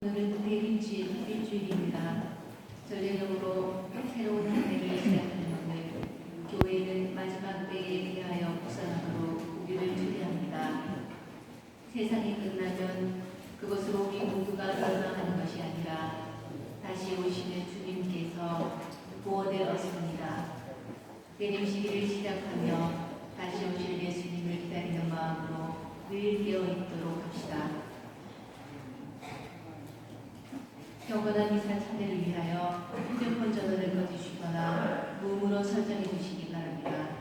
오늘은 대림주일 일주일입니다. 전례적으로 새로운 한 해를 시작하는 오늘 교회는 마지막 때에 대하여 묵상하도록 우리를 초대합니다. 세상이 끝나면 그것으로 우리 모두가 멸망하는 것이 아니라 다시 오시는 주님께서 구원을 얻습니다. 대림시기를 시작하며 다시 오실 예수님을 기다리는 마음으로 늘 깨어있도록 합시다. 경건한 미사 참여를 위하여 휴대폰 전원을 꺼주시거나 무음으로 설정해 주시기 바랍니다.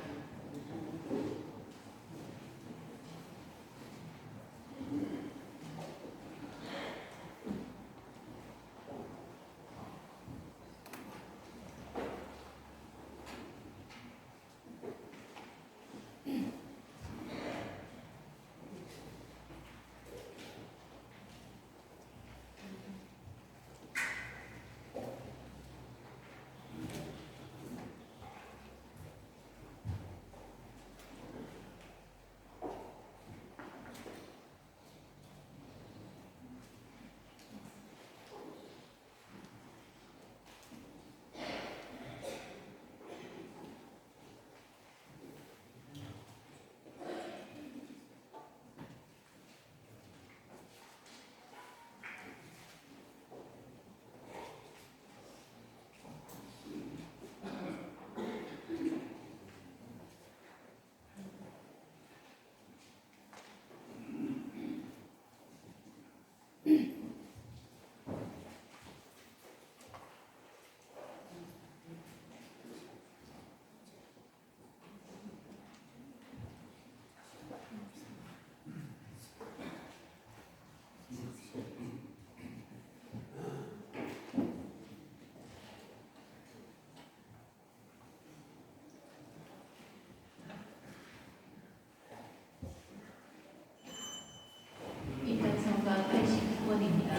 입단성가 89번입니다.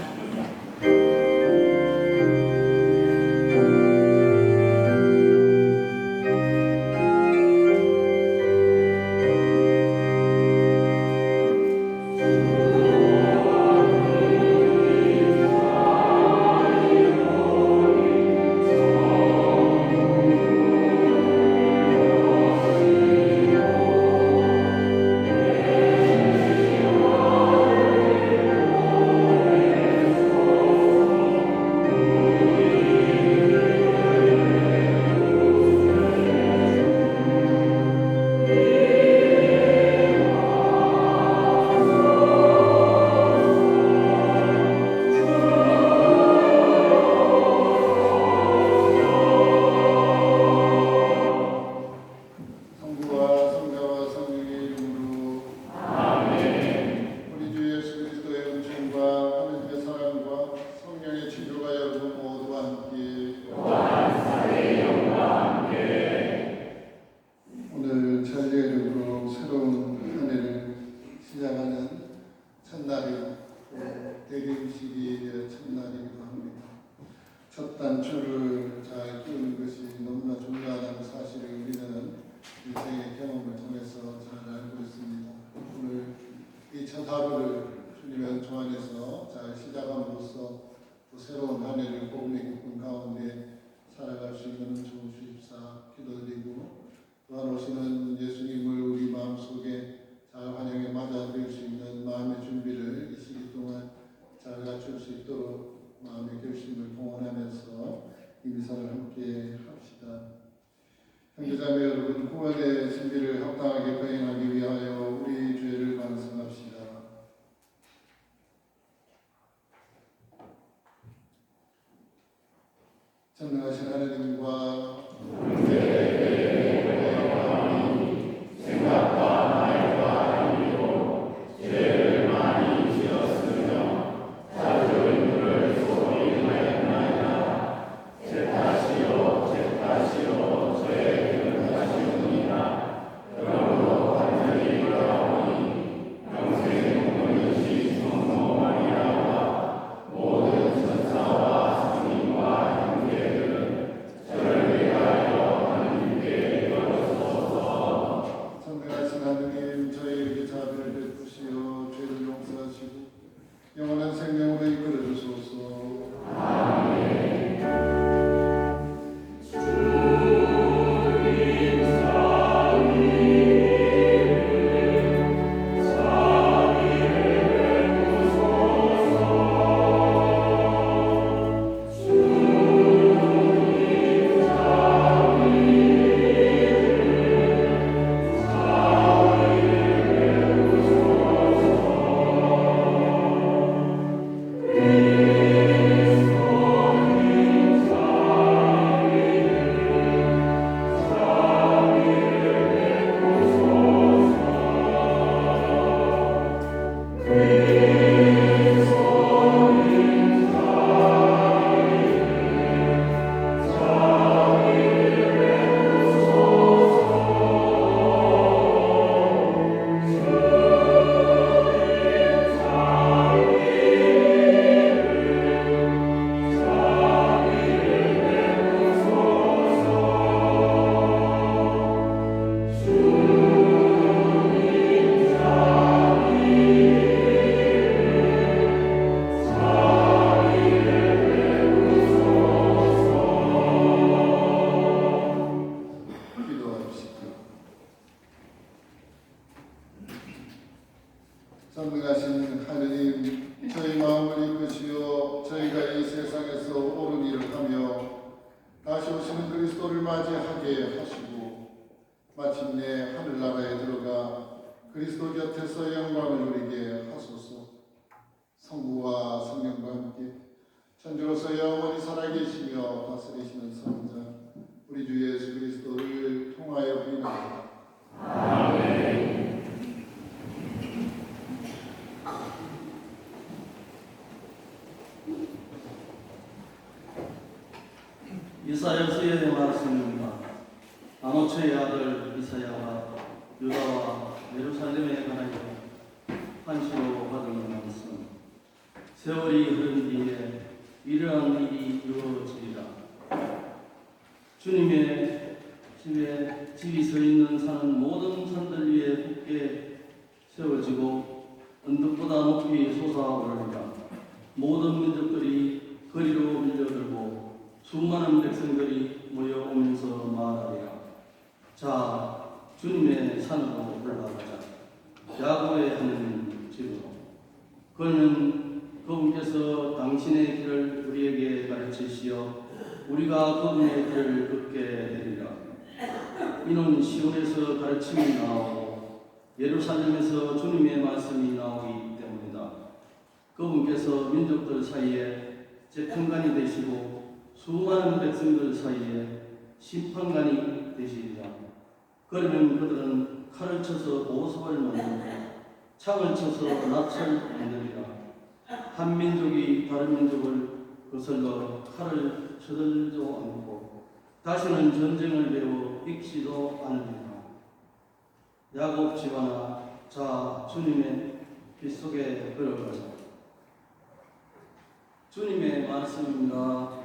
대림시기의 첫날이기도 합니다. 첫 단추를 잘 끼우는 것이 너무나 중요하다는 사실을 우리는 인생의 경험을 통해서 잘 알고 있습니다. 오늘 이 첫 하루를 주님의 은총 안에서 잘 시작함으로써 또 새로운 한 해를 복음의 기쁨 가운데 살아갈 수 있는 은총 주십사 기도드리고, 또한 오시는 예수님을 우리 마음속에 잘 환영해 맞아들일 수 있는 마음의 준비를 이 시기 동안 잘 갖출 수 있도록 마음의 결심을 동원하면서 이 미사를 함께 합시다. 형제자매 여러분, 구원의 신비를 합당하게 거행하기 위하여 우리 죄를 반성합시다. 전능하신 하나님과 저를 위하여 되게 하시고 마침내 하늘나라에 들어가 그리스도 곁에서 영광을 누리게 하소서. 성부와 성령과 함께 천주로서 영원히 살아계시며 다스리시는 성자 우리 주 예수 그리스도를 통하여 비나이다. 이사야서의 말씀입니다. 아모츠의 아들 이사야가 유다와 예루살렘에 관하여 한시로 받은 말씀. 세월이 흐른 뒤에 이러한 일이 이루어지리라. 주님의 집이 서 있는 산은 모든 산들 위에 굳게 세워지고 언덕보다 높이 솟아오르리라. 모든 민족들이 거리로 밀려들고 수많은 백성들이 모여오면서 말하리라. 자, 주님의 산으로 올라가자. 야곱의 하나님 집으로. 그분께서 당신의 길을 우리에게 가르치시어 우리가 그분의 길을 걷게 되리라. 이는 시온에서 가르침이 나오고 예루살렘에서 주님의 말씀이 나오기 때문이다. 그분께서 민족들 사이에 재판관이 되시고 수많은 백성들 사이에 심판관이 되시리라. 그러면 그들은 칼을 쳐서 보석을 만들고 창을 쳐서 낫을 만들리라. 한 민족이 다른 민족을 거슬러 칼을 쳐들지도 않고 다시는 전쟁을 배워 익지도 않으리라. 야곱 집안아, 자, 주님의 빛 속에 걸어가자. 주님의 말씀입니다.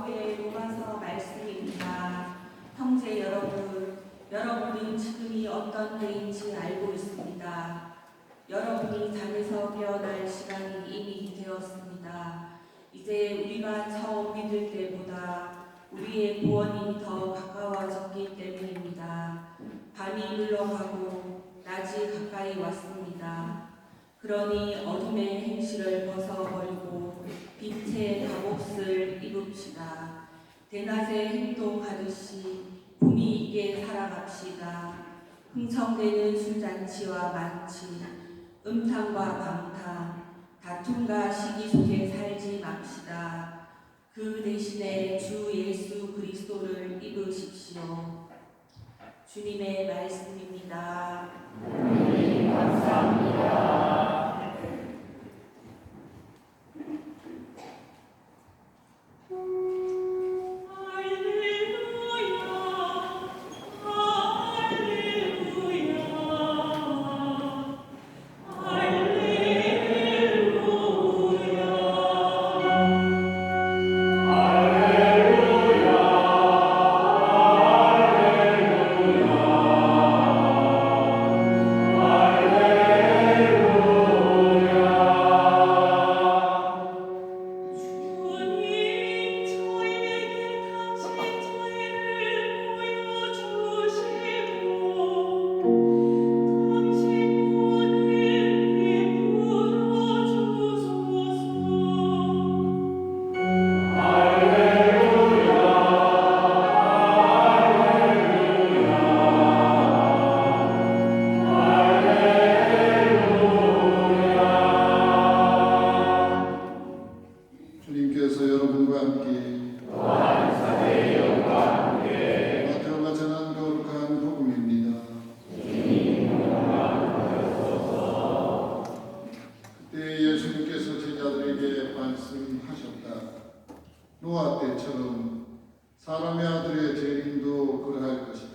과거의 로마서 말씀입니다. 형제 여러분, 여러분은 지금이 어떤 때인지 알고 있습니다. 여러분이 잠에서 깨어날 시간이 이미 되었습니다. 이제 우리가 처음 믿을 때보다 우리의 구원이 더 가까워졌기 때문입니다. 밤이 물러가고 낮이 가까이 왔습니다. 그러니 어둠의 행실을 벗어버리고 빛의 갑옷을 입읍시다. 대낮에 행동하듯이 품위 있게 살아갑시다. 흥청대는 술잔치와 만취, 음탕과 방탕, 다툼과 시기 속에 살지 맙시다. 그 대신에 주 예수 그리스도를 입으십시오. 주님의 말씀입니다. 하나님 감사합니다. 주님께서 여러분과 함께 마태오가 전한 거룩한 복음입니다. 그때 예수님께서 제자들에게 말씀하셨다. 노아 때처럼 사람의 아들의 재림도 그러할 것이다.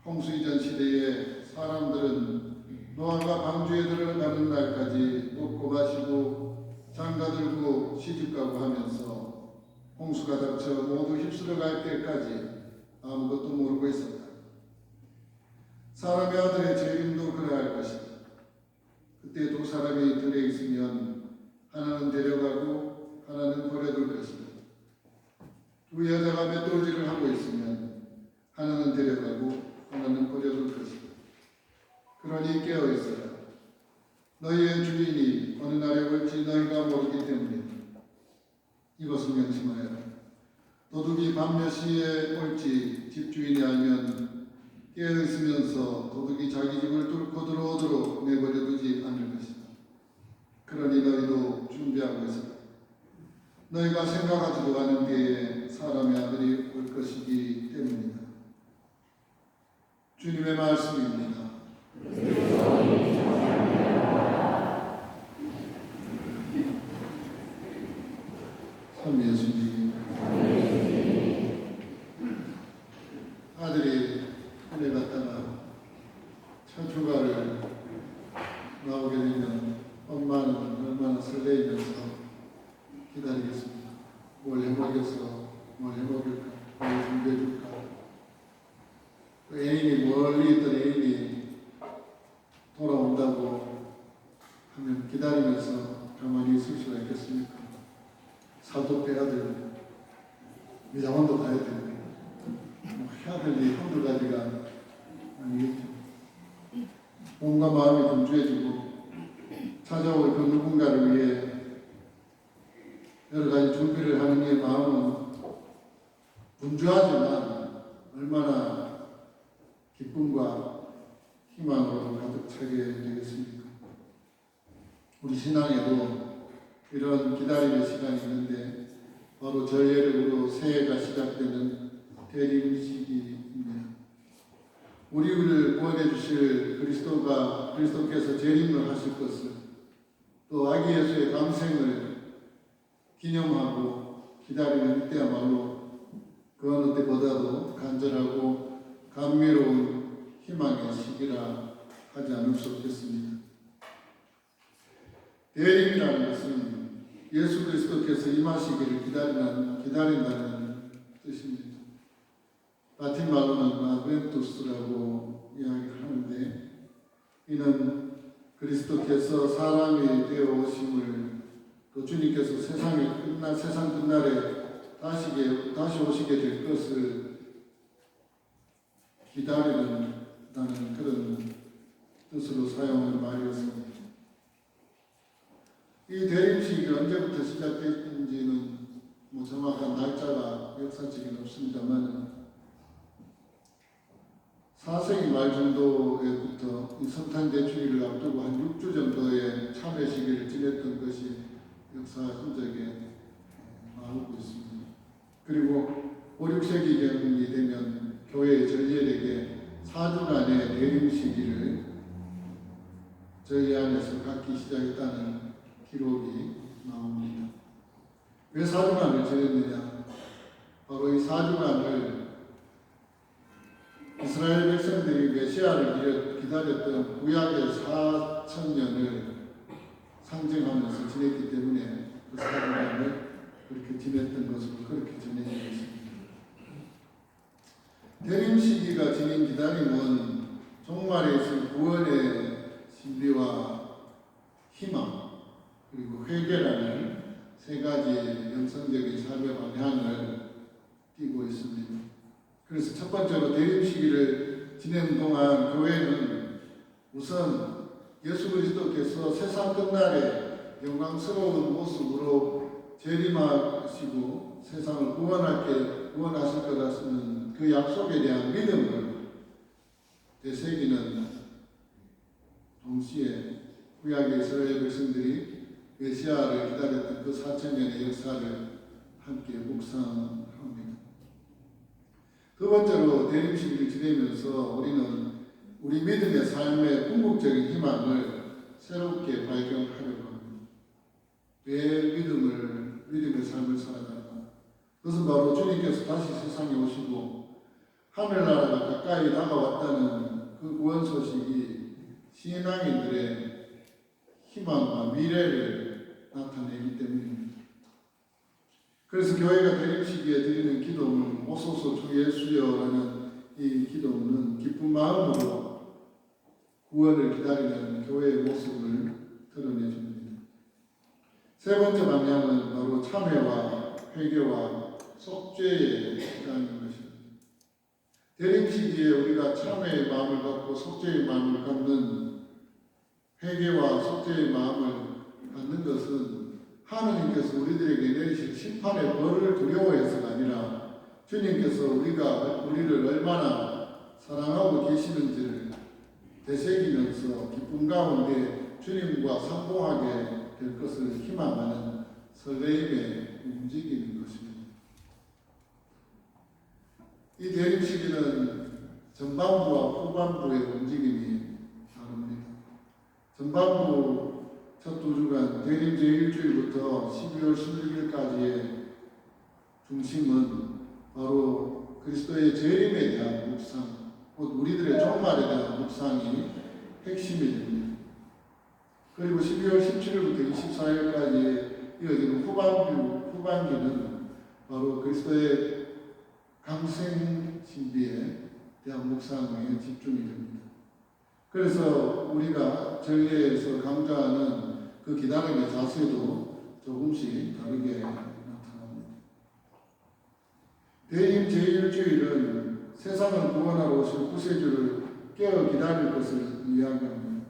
홍수 이전 시대에 사람들은 노아가 방주에 들어가는 날까지 먹고 마시고 장가들고 시집가고 하면서 홍수가 닥쳐 모두 휩쓸어 갈 때까지 아무것도 모르고 있었다. 사람의 아들의 재림도 그러할 것이다. 그때 두 사람이 들에 있으면 하나는 데려가고 하나는 버려둘 것이다. 두 여자가 맷돌질을 하고 있으면 하나는 데려가고 하나는 버려둘 것이다. 그러니 깨어 있어라. 너희의 주인이 어느 날에 올지 너희가 모르기 때문이다. 이것을 명심하여라. 도둑이 밤 몇 시에 올지 집주인이 알면 깨어 있으면서 도둑이 자기 집을 뚫고 들어오도록 내버려 두지 않을 것이다. 그러니 너희도 준비하고 있어라. 너희가 생각하지도 않은 때에 사람의 아들이 올 것이기 때문이다. 주님의 말씀입니다. 참 예수님, 아들이 하늘 갔다가 첫 휴가를 나오게 되면 엄마는 얼마나 설레이면서 기다리겠습니까? 뭘 해먹여서 뭘 해먹을까? 뭘 준비해줄까? 또 애인이 멀리 있던 애인이 돌아온다고 하면 기다리면서 가만히 있을 수가 있겠습니까? 살도 빼야 되고 미장원도 가야 되고 뭐 해야 될 일이 한두 가지가 아니겠죠. 몸과 마음이 분주해지고 찾아올 그 누군가를 위해 여러 가지 준비를 하는 이 마음은 분주하지만 얼마나 기쁨과 희망으로 가득 차게 되겠습니까? 우리 신앙에도 이런 기다림의 시간이 있는데 바로 저예력으로 새해가 시작되는 대림 시기입니다. 우리를 구원해 주실 그리스도께서 재림을 하실 것을 또 아기 예수의 감생을 기념하고 기다리는 이때야말로 그 어느 때보다도 간절하고 감미로운 희망의 시기라 하지 않을 수 없겠습니다. 대림이라는 것은 예수 그리스도께서 임하시기를 기다린다는 뜻입니다. 라틴 말로는 아벤투스라고 이야기를 하는데, 이는 그리스도께서 사람이 되어 오심을, 또 주님께서 세상 끝날에 다시 오시게 될 것을 기다리는 그런 뜻으로 사용하는 말이었습니다. 이 대림식이 언제부터 시작됐는지는 정확한 날짜가 역사적인 없습니다만 4세기 말 정도에부터 이 성탄 대축일을 앞두고 한 6주 정도의 참회 시기를 지냈던 것이 역사 흔적에 나오고 있습니다. 그리고 5, 6세기경이 되면 교회의 전례에게 4주간의 대림 시기를 저희 안에서 갖기 시작했다는 기록이 나옵니다. 왜 4주간을 지냈느냐? 바로 이 4주간을 이스라엘 백성들이 메시아를 기다렸던 구약의 4,000년을 상징하면서 지냈기 때문에 그 4주간을 그렇게 지냈던 것으로 그렇게 전해져 있습니다. 대림 시기가 지닌 기다림은 종말에 있을 구원의 진리와 희망 그리고 회개라는 세 가지 영성적인 삶의 방향을 띠고 있습니다. 그래서 첫 번째로 대림 시기를 지내는 동안 교회는 우선 예수 그리스도께서 세상 끝날에 영광스러운 모습으로 재림하시고 세상을 구원하실 거라는 그 약속에 대한 믿음을 되새기는 동시에 구약의 이스라엘 백성들이 메시아를 기다렸던 그 4,000년의 역사를 함께 묵상합니다. 두 번째로 대림식을 지내면서 우리는 우리 믿음의 삶의 궁극적인 희망을 새롭게 발견하려고 합니다. 왜 믿음의 삶을 살아갈까? 그것은 바로 주님께서 다시 세상에 오시고 하늘나라가 가까이 다가왔다는 그 구원 소식이 신앙인들의 희망과 미래를 나타내기 때문입니다. 그래서 교회가 대림 시기에 드리는 기도는 오소서 주 예수여라는 이 기도는 기쁜 마음으로 구원을 기다리는 교회의 모습을 드러내줍니다. 세 번째 방향은 바로 참회와 회개와 속죄의 시간인 것입니다. 대림 시기에 우리가 참회의 마음을 갖고 속죄의 마음을 갖는 회개와 속죄의 마음을 갖는 것은 하느님께서 우리들에게 내리실 심판의 벌을 두려워해서가 아니라 주님께서 우리를 얼마나 사랑하고 계시는지를 되새기면서 기쁨 가운데 주님과 상봉하게 될 것을 희망하는 설레임에 움직이는 것입니다. 이 대림 시기는 전반부와 후반부의 움직임이 다릅니다. 전반부 첫 2주간 대림 제1주일부터 12월 16일까지의 중심은 바로 그리스도의 재림에 대한 묵상, 곧 우리들의 종말에 대한 묵상이 핵심이 됩니다. 그리고 12월 17일부터 24일까지 이어지는 후반기는 바로 그리스도의 강생 신비에 대한 묵상에 집중이 됩니다. 그래서 우리가 전례에서 강조하는 그 기다림의 자세도 조금씩 다르게 나타납니다. 대림 제1주일은 세상을 구원하러 오실 구세주를 깨어 기다릴 것을 이야기합니다.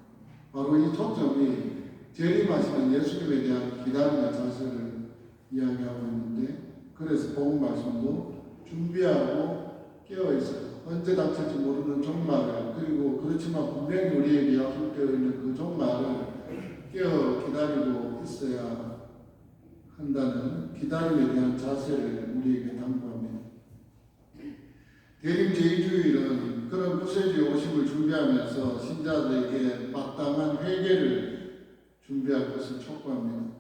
바로 이 초점이 재림하시는 예수님에 대한 기다림의 자세를 이야기하고 있는데, 그래서 복음 말씀도 준비하고 깨어 있어요. 언제 닥칠지 모르는 종말을, 그리고 그렇지만 분명히 우리에게 약속되어 있는 그 종말을 깨어 기다리고 있어야 한다는 기다림에 대한 자세를 우리에게 당부합니다. 대림 제2주일은 그런 구세주의 오심을 준비하면서 신자들에게 마땅한 회개를 준비할 것을 촉구합니다.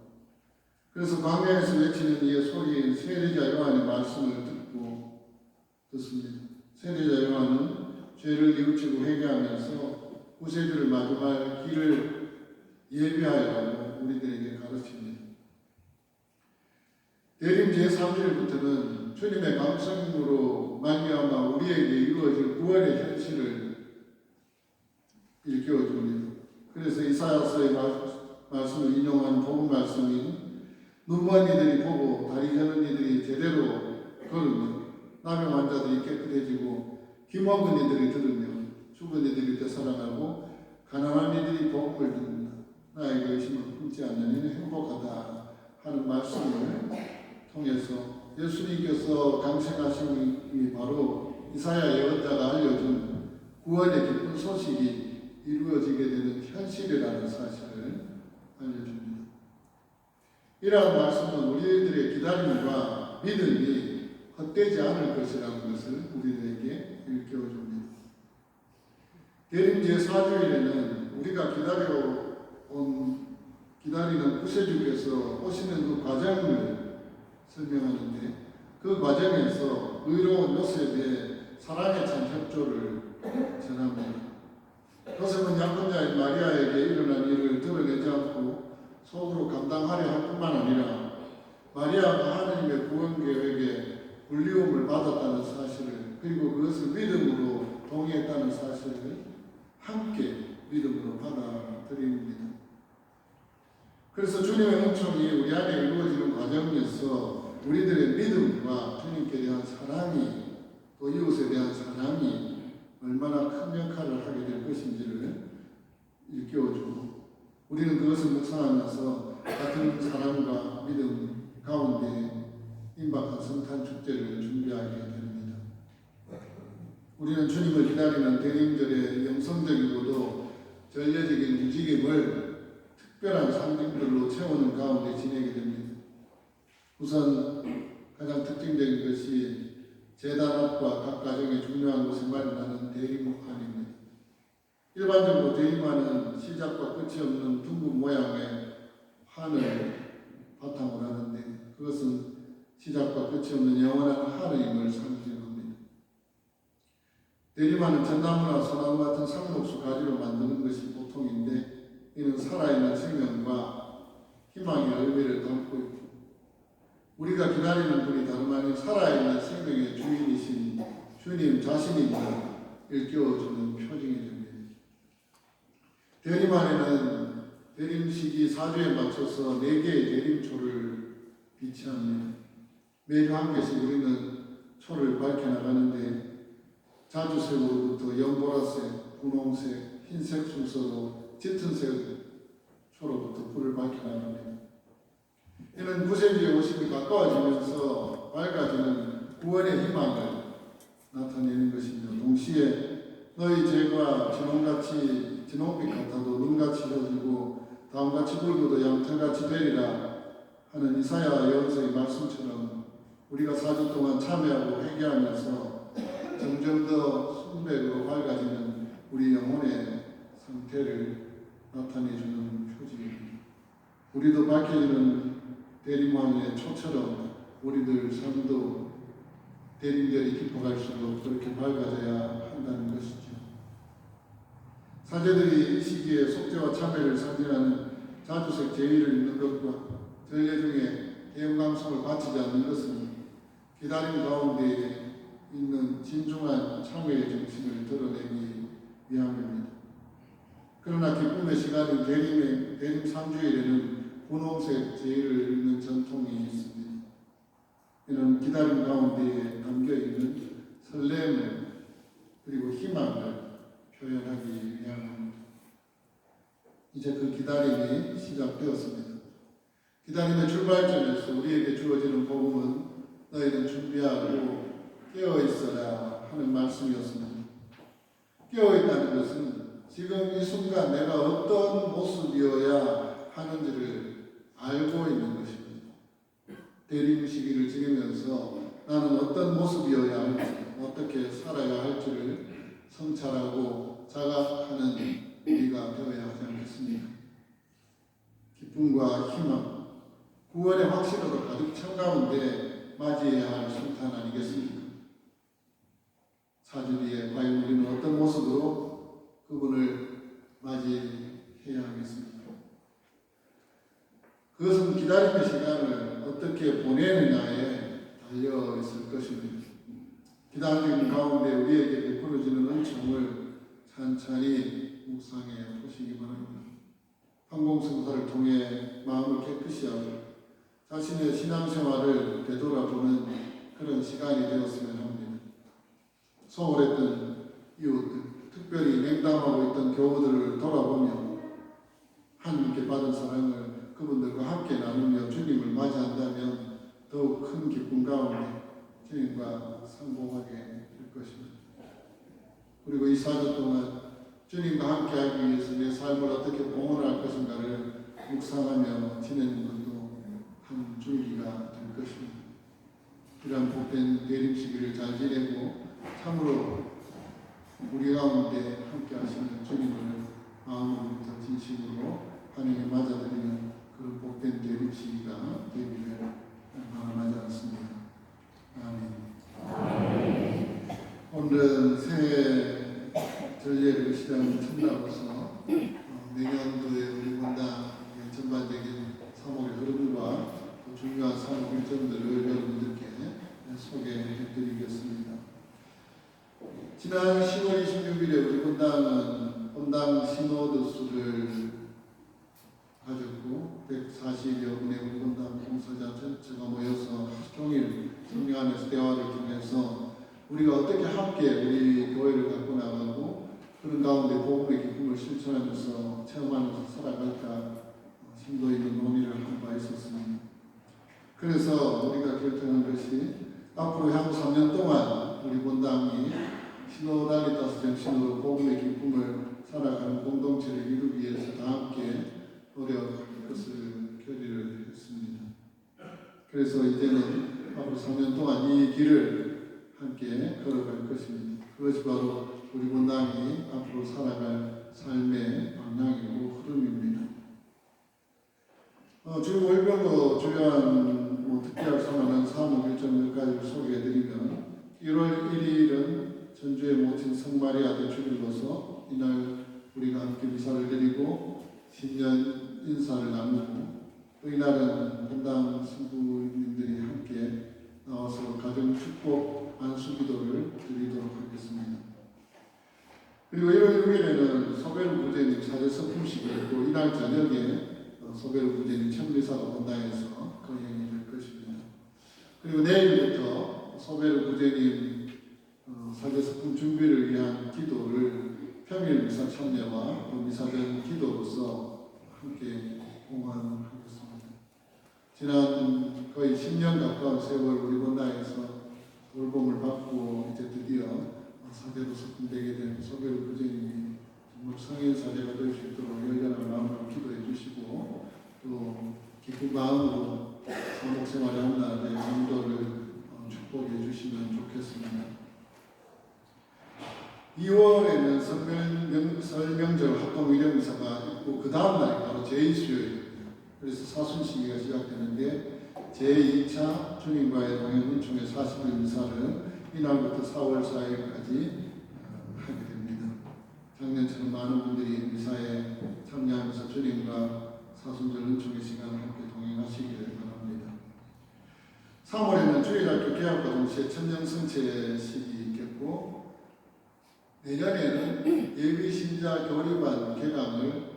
그래서 광야에서 외치는 이의 소리인 세례자 요한의 말씀을 듣습니다. 세례자 요한은 죄를 뉘우치고 회개하면서 구세주를 마주할 길을 예비하여라고 우리들에게 가르칩니다. 대림 제3주일부터는 주님의 감성으로 말미암아 우리에게 이루어질 구원의 현실을 일깨워줍니다. 그래서 이사야서의 말씀을 인용한 복음 말씀인 눈먼 이들이 보고 다리 저는 이들이 제대로 걸으며 나병 환자들이 깨끗해지고 귀먹은 이들이 들으며 죽은 이들이 되살아나고 가난한 이들이 복음을 듣는다. 나에게 의심을 품지 않는 이는 행복하다 하는 말씀을 통해서 예수님께서 강생하신 이 바로 이사야 예언자가 알려준 구원의 기쁜 소식이 이루어지게 되는 현실이라는 사실을 알려줍니다. 이러한 말씀은 우리들의 기다림과 믿음이 헛되지 않을 것이라는 것을 우리들에게 일깨워줍니다. 대림 제4주일에는 우리가 기다리는 구세주께서 오시는 그 과정을 설명하는데 그 과정에서 의로운 요셉의 사랑에 찬 협조를 전합니다. 요셉은 약혼자인 마리아에게 일어난 일을 드러내지 않고 속으로 감당하려 할 뿐만 아니라 마리아가 하나님의 구원 계획에 불리움을 받았다는 사실을 그리고 그것을 믿음으로 동의했다는 사실을 함께 믿음으로 받아들입니다. 그래서 주님의 은총이 우리 안에 이루어지는 과정에서 우리들의 믿음과 주님께 대한 사랑이 또 이웃에 대한 사랑이 얼마나 큰 역할을 하게 될 것인지를 일깨워주고 우리는 그것을 묵상하면서 같은 사랑과 믿음 가운데 임박한 성탄 축제를 준비하게 됩니다. 우리는 주님을 기다리는 대림절의 영성적이고도 전례적인 움직임을 특별한 상징들로 채우는 가운데 지내게 됩니다. 우선 가장 특징적인 것이 제단 앞과 각 가정의 중요한 곳에 마련하는 대림환입니다. 일반적으로 대림환은 시작과 끝이 없는 둥근 모양의 환을 바탕으로 하는데 그것은 시작과 끝이 없는 영원한 하느님을 상징합니다. 대림환은 전나무나 소나무 같은 상록수 가지로 만드는 것이 보통인데 이는 살아있는 생명과 희망의 의미를 담고 있고 우리가 기다리는 분이 다름 아닌 살아있는 생명의 주인이신 주님 자신임을 일깨워주는 표징이 됩니다. 대림안에는 대림시기 4주에 맞춰서 4개의 대림초를 비치합니다. 매주 한 개씩 우리는 초를 밝혀나가는데 자주색으로부터 연보라색, 분홍색, 흰색 순서로 짙은색 초로부터 불을 밝혀나갑니다. 이는 구세주의 오심이 가까워지면서 밝아지는 구원의 희망을 나타내는 것이며 동시에 너희 죄가 진홍빛 같아도 눈같이 혀지고 다음같이 붉어도 양털같이 되리라 하는 이사야 예언서의 말씀처럼 우리가 4주 동안 참여하고 회개하면서 점점 더 순백으로 밝아지는 우리 영혼의 상태를 나타내주는 표징입니다. 우리도 밝혀지는 대림환의 초처럼 우리들 삶도 대림절이 깊어갈수록 그렇게 밝아져야 한다는 것이죠. 사제들이 이 시기에 속죄와 참회를 상징하는 자주색 제의를 입는 것과 전례 중에 대형감성을 바치지 않는 것은 기다림 가운데 있는 진중한 참회의 정신을 드러내기 위함입니다. 그러나 기쁨의 시간인 대림 3주일에는 분홍색 제의를 입는 전통이 있습니다. 이는 기다림 가운데에 담겨있는 설렘을 그리고 희망을 표현하기 위함입니다. 이제 그 기다림이 시작되었습니다. 기다림의 출발점에서 우리에게 주어지는 복음은 너희는 준비하고 깨어있어라 하는 말씀이었습니다. 깨어있다는 것은 지금 이 순간 내가 어떤 모습이어야 하는지를 알고 있는 것입니다. 대림 시기를 지내면서 나는 어떤 모습이어야 할지, 어떻게 살아야 할지를 성찰하고 자각하는 우리가 되어야 하지 않겠습니까? 기쁨과 희망, 구원의 확신으로 가득 찬 가운데 맞이해야 할 순탄 아니겠습니까? 4주 뒤에 과연 우리는 어떤 모습으로 그분을 맞이해야 하겠습니까? 그것은 기다림의 시간을 어떻게 보내느냐 기다리는 가운데 우리에게 베풀어지는 은총을 찬찬히 묵상해 보시기 바랍니다. 판공성사를 통해 마음을 깨끗이 하고 자신의 신앙생활을 되돌아보는 그런 시간이 되었으면 합니다. 소홀했던 이웃들, 특별히 냉담하고 있던 교우들을 돌아보며 하나님께 받은 사랑을 그분들과 함께 나누며 주님을 맞이한다면 더욱 큰 기쁨 가운데 주님과 상봉하게 될 것입니다. 그리고 이 4주 동안 주님과 함께하기 위해서 내 삶을 어떻게 봉헌할 것인가를 묵상하며 지내는 것도 한 줄기가 될 것입니다. 이러한 복된 대림시기를 잘 지내고 참으로 우리 가운데 함께하시는 주님을 마음으로부터 진심으로 하나님께 맞아들이는 그런 복된 대림시기가 되기를 바람하지 않습니다. 아멘. 오늘은 새해 전례를 시작하는 첫날로서 내년도의 우리 본당의 전반적인 사목의 흐름과 또 중요한 사목 일정들을 여러분들께 소개해 드리겠습니다. 지난 10월 26일에 우리 본당은 본당 시노드 수를 가졌고 140여 분의 우리 본당 봉사자 전체가 모여서 종일 성령 안에서 대화를 통해서 우리가 어떻게 함께 우리 교회를 갖고 나가고 그런 가운데 복음의 기쁨을 실천하면서 체험하면서 살아갈까 심도 있는 논의를 한 바 있었습니다. 그래서 우리가 결정한 것이 앞으로 향후 3년 동안 우리 본당이 시노달리타스 정신으로 복음의 기쁨을 살아가는 공동체를 이루기 위해서 다 함께 노력할 것을 결의를 했습니다. 그래서 이제는 앞으로 3년 동안 이 길을 함께 걸어갈 것입니다. 그것이 바로 우리 본당이 앞으로 살아갈 삶의 방향이고 흐름입니다. 지금 월별로 주요한 특별 선언은 사목 일정 몇 가지를 소개해드리면 1월 1일은 전주의 모친 성마리아 대축일로서 이날 우리가 함께 미사를 드리고 신년 인사를 나누고 또 이날은 본당 신부님들이 함께 나와서 가정 축복 안수기도를 드리도록 하겠습니다. 그리고 1월 6일에는 소베르 부제님 사제 성품식이 있고 이날 저녁에 소베르 부제님 천리사가 본당에서 거행이 될 것입니다. 그리고 내일부터 소베르 부제님 사제 성품 준비를 위한 기도를 평일 미사 참여와 또 미사전 기도로서 함께 공헌하겠습니다. 지난 거의 10년 가까운 세월 우리 본당에서 돌봄을 받고 이제 드디어 사제로 석분되게 된 소베르 부제님이 정말 성인 사제가 될 수 있도록 열렬한 마음으로 기도해 주시고 또 기쁜 마음으로 사목생활의 한 날의 인도를 축복해 주시면 좋겠습니다. 2월에는 설명절 합동 위령미사가 있고 그 다음 날이 바로 제2수요일입니다. 그래서 사순시기가 시작되는데 제2차 주님과의 동행훈총의 40일 미사를 이날부터 4월 4일까지 하게 됩니다. 작년처럼 많은 분들이 미사에 참여하면서 주님과 사순절 은총의 시간을 함께 동행하시기를 바랍니다. 3월에는 주일학교 개학과 동시에 천년성체식이 있겠고 내년에는 예비신자 교리반 개강을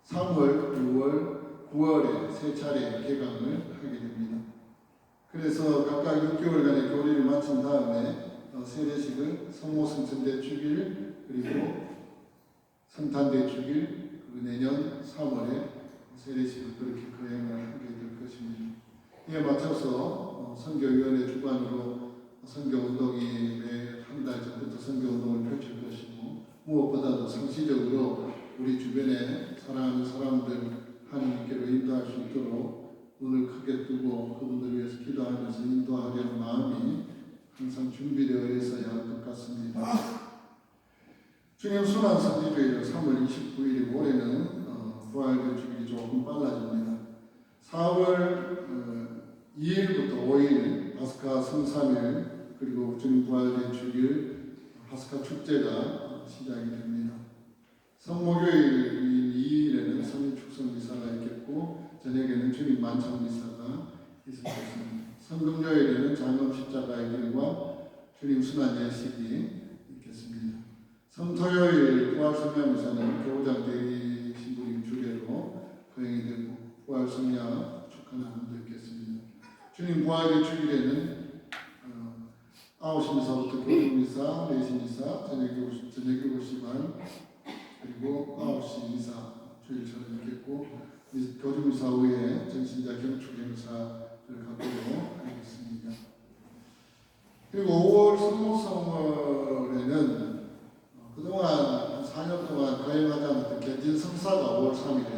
3월, 6월, 9월에 세 차례 개강을 하게 됩니다. 그래서 각각 6개월간의 교리를 마친 다음에 세례식을 성모성천대축일 그리고 성탄대축일 그리고 내년 3월에 세례식을 그렇게 거행을 하게 될 것입니다. 이에 맞춰서 선교위원회 주관으로 선교운동이 매 한 달 전부터 선교운동을 펼칠 것이고 무엇보다도 상시적으로 우리 주변에 사랑하는 사람들 하나님께로 인도할 수 있도록 눈을 크게 뜨고 그분들 위해서 기도하면서 인도하려는 마음이 항상 준비되어 있어야 할 것 같습니다. 주님 순환 성지주일은 3월 29일이고 올해는 부활절 주일이 조금 빨라집니다. 4월 2일부터 5일 파스카 성삼일 그리고 주님 부활절 주일 파스카 축제가 시작이 됩니다. 성목요일인 2일에는 성인 축성 미사가 있겠고 저녁에는 주님 만찬 미사가 있을 것입니다. 성금요일에는 장엄 십자가의 길과 주님 순환 예식이 있겠습니다. 성토요일 부활성야미사는 교우장 대리 신부님 주례로 거행이 되고 부활성야 축하나눔도 있겠습니다. 주님 부활의 주일에는 9시 미사부터 교우미사, 4시 미사, 저녁 7시 반, 그리고 9시 미사 주일처럼 있겠고 교주미사 후에 전신자 경축 행사를 갖도록 하겠습니다. 그리고 5월 성모성월에는 그동안 한 4년 동안 거행하지 않았던 견진 성사가 5월 3일에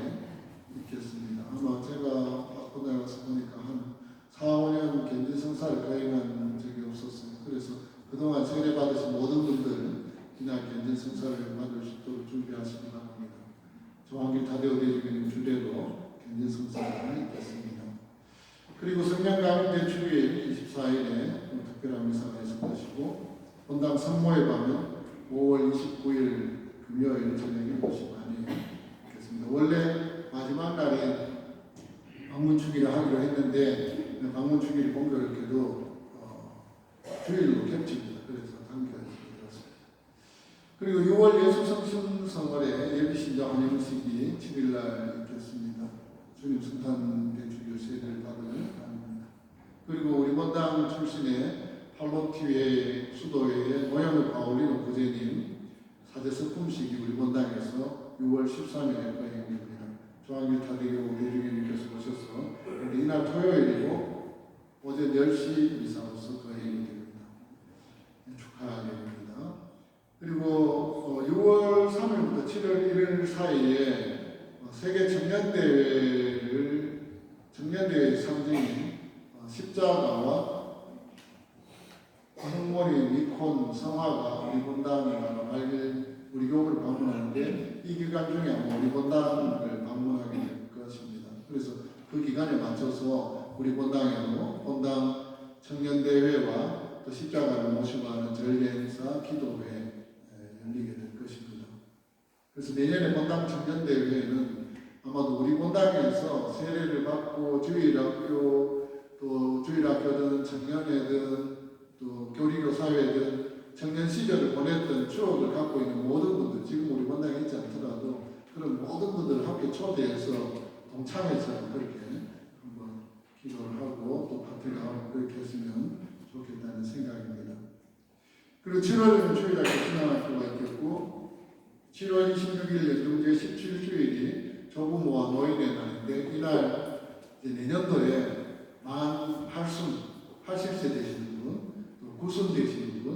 있겠습니다. 아마 제가 바꾸다 가서 보니까 한 4, 5년 견진 성사를 거행한 적이 없었어요. 그래서 그동안 세례 받으신 모든 분들 이날 견진 성사를 받을 수 있도록 준비하시기 바랍니다. 조항길 타데오 대주교님 주례로 견진 성사가 있겠습니다. 그리고 성령가운데 주일 24일에 특별한 미사가 있을 것이고 본당 성모의 밤은 5월 29일 금요일 저녁 7시 반에 있겠습니다. 원래 마지막 날에 방문축일을 하기로 했는데 방문축일이 공교롭게도 주일로 겹칩니다. 그래서 당겨졌습니다. 그리고 6월 예수성신성월에 예비신자 환영식이 7일날 있겠습니다. 주님 성탄 대주교 세례를 받을 날입니다. 그리고 우리 본당 출신의 팔로티회 수도회의 노영을 파울리노 부제님 사제석품식이 우리 본당에서 6월 13일에 거행됩니다. 조항길 타데오 대주교님께서 오셔서 이날 토요일이고 오전 10시 미사로서 거행이 됩니다. 축하드립니다. 그리고 6월 3일부터 7월 1일 사이에 세계 청년대회의 상징인 십자가와 흑모리, 니콘, 성화가 우리 본당을 우리 교회를 방문하는데 이 기간 중에 아마 우리 본당을 방문하게 될 것입니다. 그래서 그 기간에 맞춰서 우리 본당에도 본당 청년대회와 또 십자가를 모시고하는 전례행사, 기도회 열리게 될 것입니다. 그래서 내년에 본당 청년대회에는 아마도 우리 본당에서 세례를 받고 주일학교 또 주일학교든 청년회든 또 교리교 사회든 청년 시절을 보냈던 추억을 갖고 있는 모든 분들 지금 우리 본당에 있지 않더라도 그런 모든 분들을 함께 초대해서 동참해서 그렇게 한번 기도를 하고 또 파티를 하고 그렇게 했으면 좋겠다는 생각입니다. 그리고 7월에는 주일학교 신앙학교가 있겠고 7월 26일 연동제 17주일이 조부모와 노인의 날인데 이날 이제 내년도에 만 80세 되시는 분, 또 9순 되시는 분,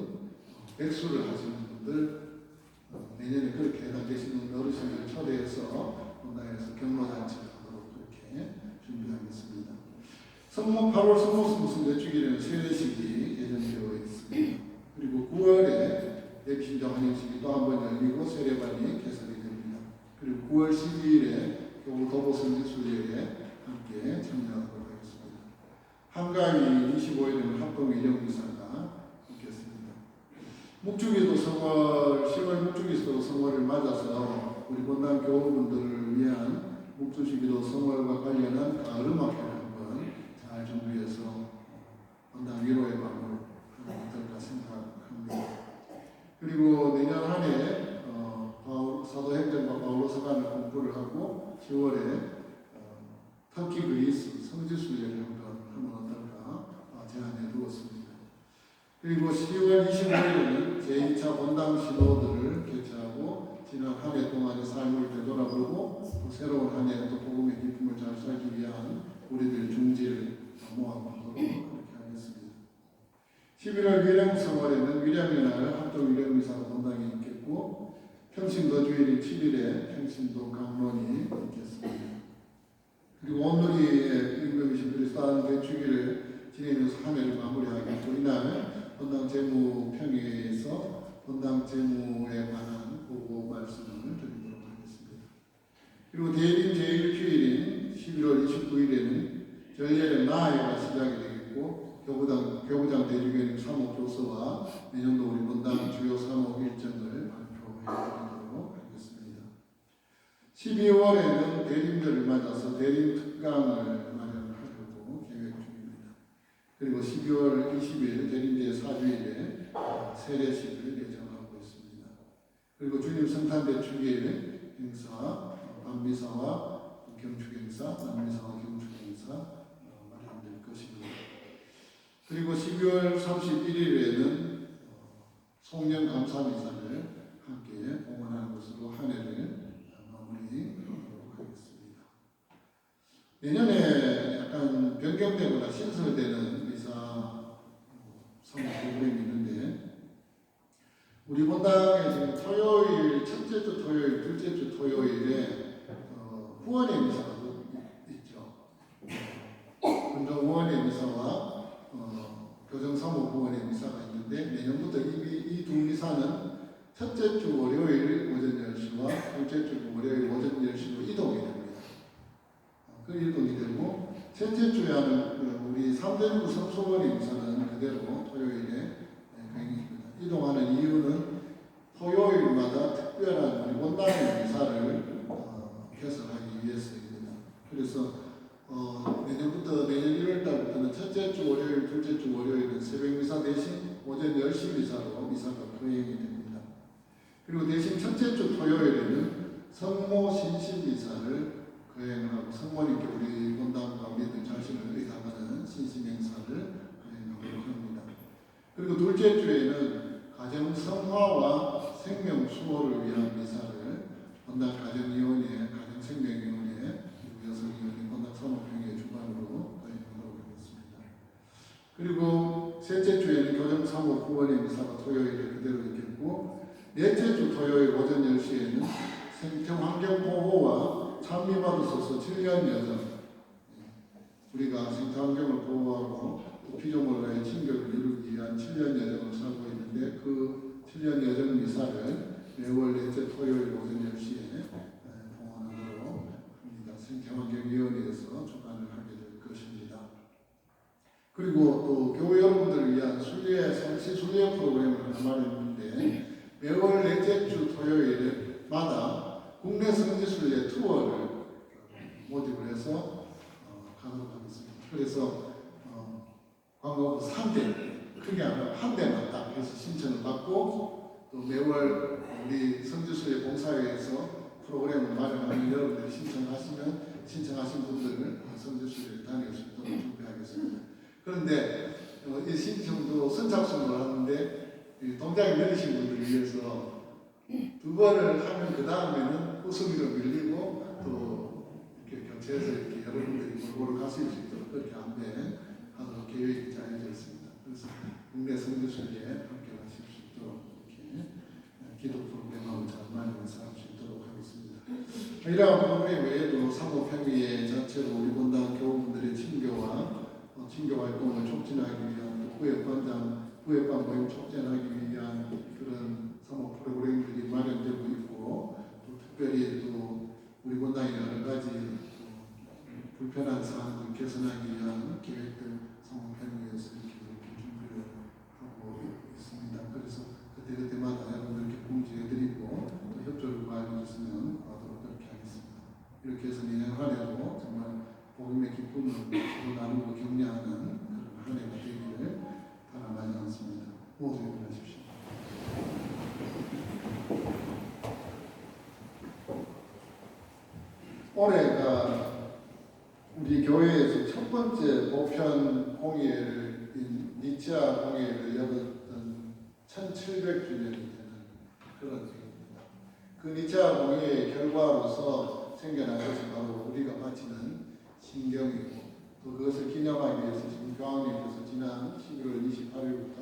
백수를 하시는 분들 내년에 그렇게 해당되시는 어르신들을 초대해서 본당에서 경로잔치를 하도록 그렇게 준비하겠습니다. 8월 성모성수대 주기에는 세례식이 예정되어 있습니다. 그리고 9월에 예비신자 환영식이 또 한 번 열리고 세례반이 개설이 됩니다. 그리고 9월 12일에 교우 도보성지순례에 함께 참여하도록 하겠습니다. 한가위 25일에는 합동일령미사가 있겠습니다. 묵주기도 성월 10월 묵주기도 성월을 맞아서 우리 본당 교우분들을 위한 묵주기도 성월과 관련한 가을음악회를 한번 잘 준비해서 본당 위로의 밤을 어떨까 생각합니다. 그리고 내년 한 해 사도행전과 바울로서관을 공부를 하고 10월에 터키 그리스 성지순례를 한번 하면 어떨까 제안해 두었습니다. 그리고 10월 25일에는 제2차 본당 신호들을 개최하고 지난 한 해 동안의 삶을 되돌아보고 또 새로운 한 해 또 복음의 기쁨을 잘 살기 위한 우리들 중지를 모아보도록 그렇게 하겠습니다. 11월 위령성월에는 위령의 날 합동 위령미사가 본당에 있겠고 평신도 주일인 7일에 평신도 강론이 있겠습니다. 그리고 오늘이 임금이신 그리스도 대축일을 지내면서 한 해를 마무리하겠고 이날 본당 재무평회에서 본당 재무에 관한 보고 말씀을 드리도록 하겠습니다. 그리고 대림 제1주일인 11월 29일에는 전례는 나해가 시작이 되겠고 교부장 대주교님 사목교서와 내년도 우리 본당 주요 사목 일정을 발표해드리도록 하겠습니다. 12월에는 대림절을 맞아서 대림특강을 마련하려고 계획 중입니다. 그리고 12월 20일 대림제 4주일에 세례식을 예정하고 있습니다. 그리고 주님 성탄대 주기에는 행사, 반미사와 경축행사, 남미사와 경축행사 마련될 것입니다. 그리고 12월 31일에는 송년 감사미사를 함께 봉헌하는 것으로 한 해를 마무리하도록 하겠습니다. 내년에 약간 변경되거나 신설되는 미사 선거 프로그램이 있는데 우리 본당에 지금 토요일, 첫째 주 토요일, 둘째 주 토요일에 후원의 미사가 있죠. 군정후원의 미사와 교정사모 후원의 미사가 있는데 내년부터 이 두 미사는 첫째 주 월요일 오전 10시와 둘째 주 월요일 오전 10시로 이동이 됩니다. 그 이동이 되고 셋째 주에 하는 우리 삼대주구 성소원의 미사는 그대로 토요일에 강행입니다. 이동하는 이유는 토요일마다 특별한 우리 본당의 미사를 개설하기 위해서입니다. 그래서 내년부터 내년 1월달부터는 첫째 주 월요일, 둘째 주 월요일은 새벽 미사 대신 오전 10시 미사로 미사가 거행이 됩니다. 그리고 대신 첫째 주 토요일에는 성모 신실 미사를 거행하고 성모님께 우리 본당과 우리들 자신을 의담하는 신심 행사를 거행하도록 합니다. 그리고 둘째 주에는 가정 성화와 생명 수호를 위한 미사를 본당 가정위원회, 가정생명위원회, 여성위원회, 본당 사모평의 주관으로 거행하도록 하겠습니다. 그리고 셋째 주에는 교정사모 후원의 미사가 토요일에 그대로 있겠고 넷째 주 토요일 오전 10시에는 생태환경보호와 찬미받으소서 7년 여정 우리가 생태환경을 보호하고 피조물을 위해 친교를 이루기 위한 7년 여정을 살고 있는데 그 7년 여정 미사를 매월 넷째 토요일 오전 10시에 봉헌하도록 합니다. 생태환경위원회에서 주관을 하게 될 것입니다. 그리고 또 교회 여러분들을 위한 성시 순례 프로그램을 하나 마련했는데 매월 넷째 주 토요일마다 국내 성지순례 투어를 모집을 해서 가도록 하겠습니다. 그래서 광고부 3대, 크게 하면 한 대만 딱 해서 신청을 받고 또 매월 우리 성지순례 봉사회에서 프로그램을 마련하는 여러분들이 신청하신 분들을 성지순례를 다닐 수 있도록 준비하겠습니다. 그런데 이 신청도 선착순으로 하는데 동작이 느리신 분들을 위해서 두 번을 하면 그 다음에는 후순위로 밀리고 또 이렇게 교체해서 이렇게 여러분들이 골고루 가실 수 있도록 그렇게 안배하도록 계획이 짜여져 있습니다. 그래서 국내 성지순례에 함께 하실 수 있도록 이렇게 기도 프로그램하고 잘 마련해서 할 수 있도록 하겠습니다. 이러한 프로그램 외에도 사모평의회 자체로 우리 본당 교우분들의 친교와 친교 활동을 촉진하기 위한 구역반 모임 촉진하기 위한 그런 사모 프로그램들이 마련되고 있고 또 특별히 또 우리 본당의 여러 가지 불편한 사항을 개선하기 위한 계획들 사모평의회에서 이렇게 준비를 하고 있습니다. 그래서 그때마다 여러분들께 공지해드리고 또 협조를 구할 수 있으면 하도록 그렇게 하겠습니다. 이렇게 해서 내년 한 해도 정말 복음의 기쁨을 나누고 격려하는 그런 한 해가 되기를 바라마지 않습니다. 모두 일어나십시오. 올해가 우리 교회에서 첫 번째 보편 공예를 니치아 공예를 열었던 1700주년이 되는 그런 해입니다. 그 니치아 공예의 결과로서 생겨난 것이 바로 우리가 바치는 신경이고 또 그것을 기념하기 위해서 지금 교황님께서 지난 11월 28일부터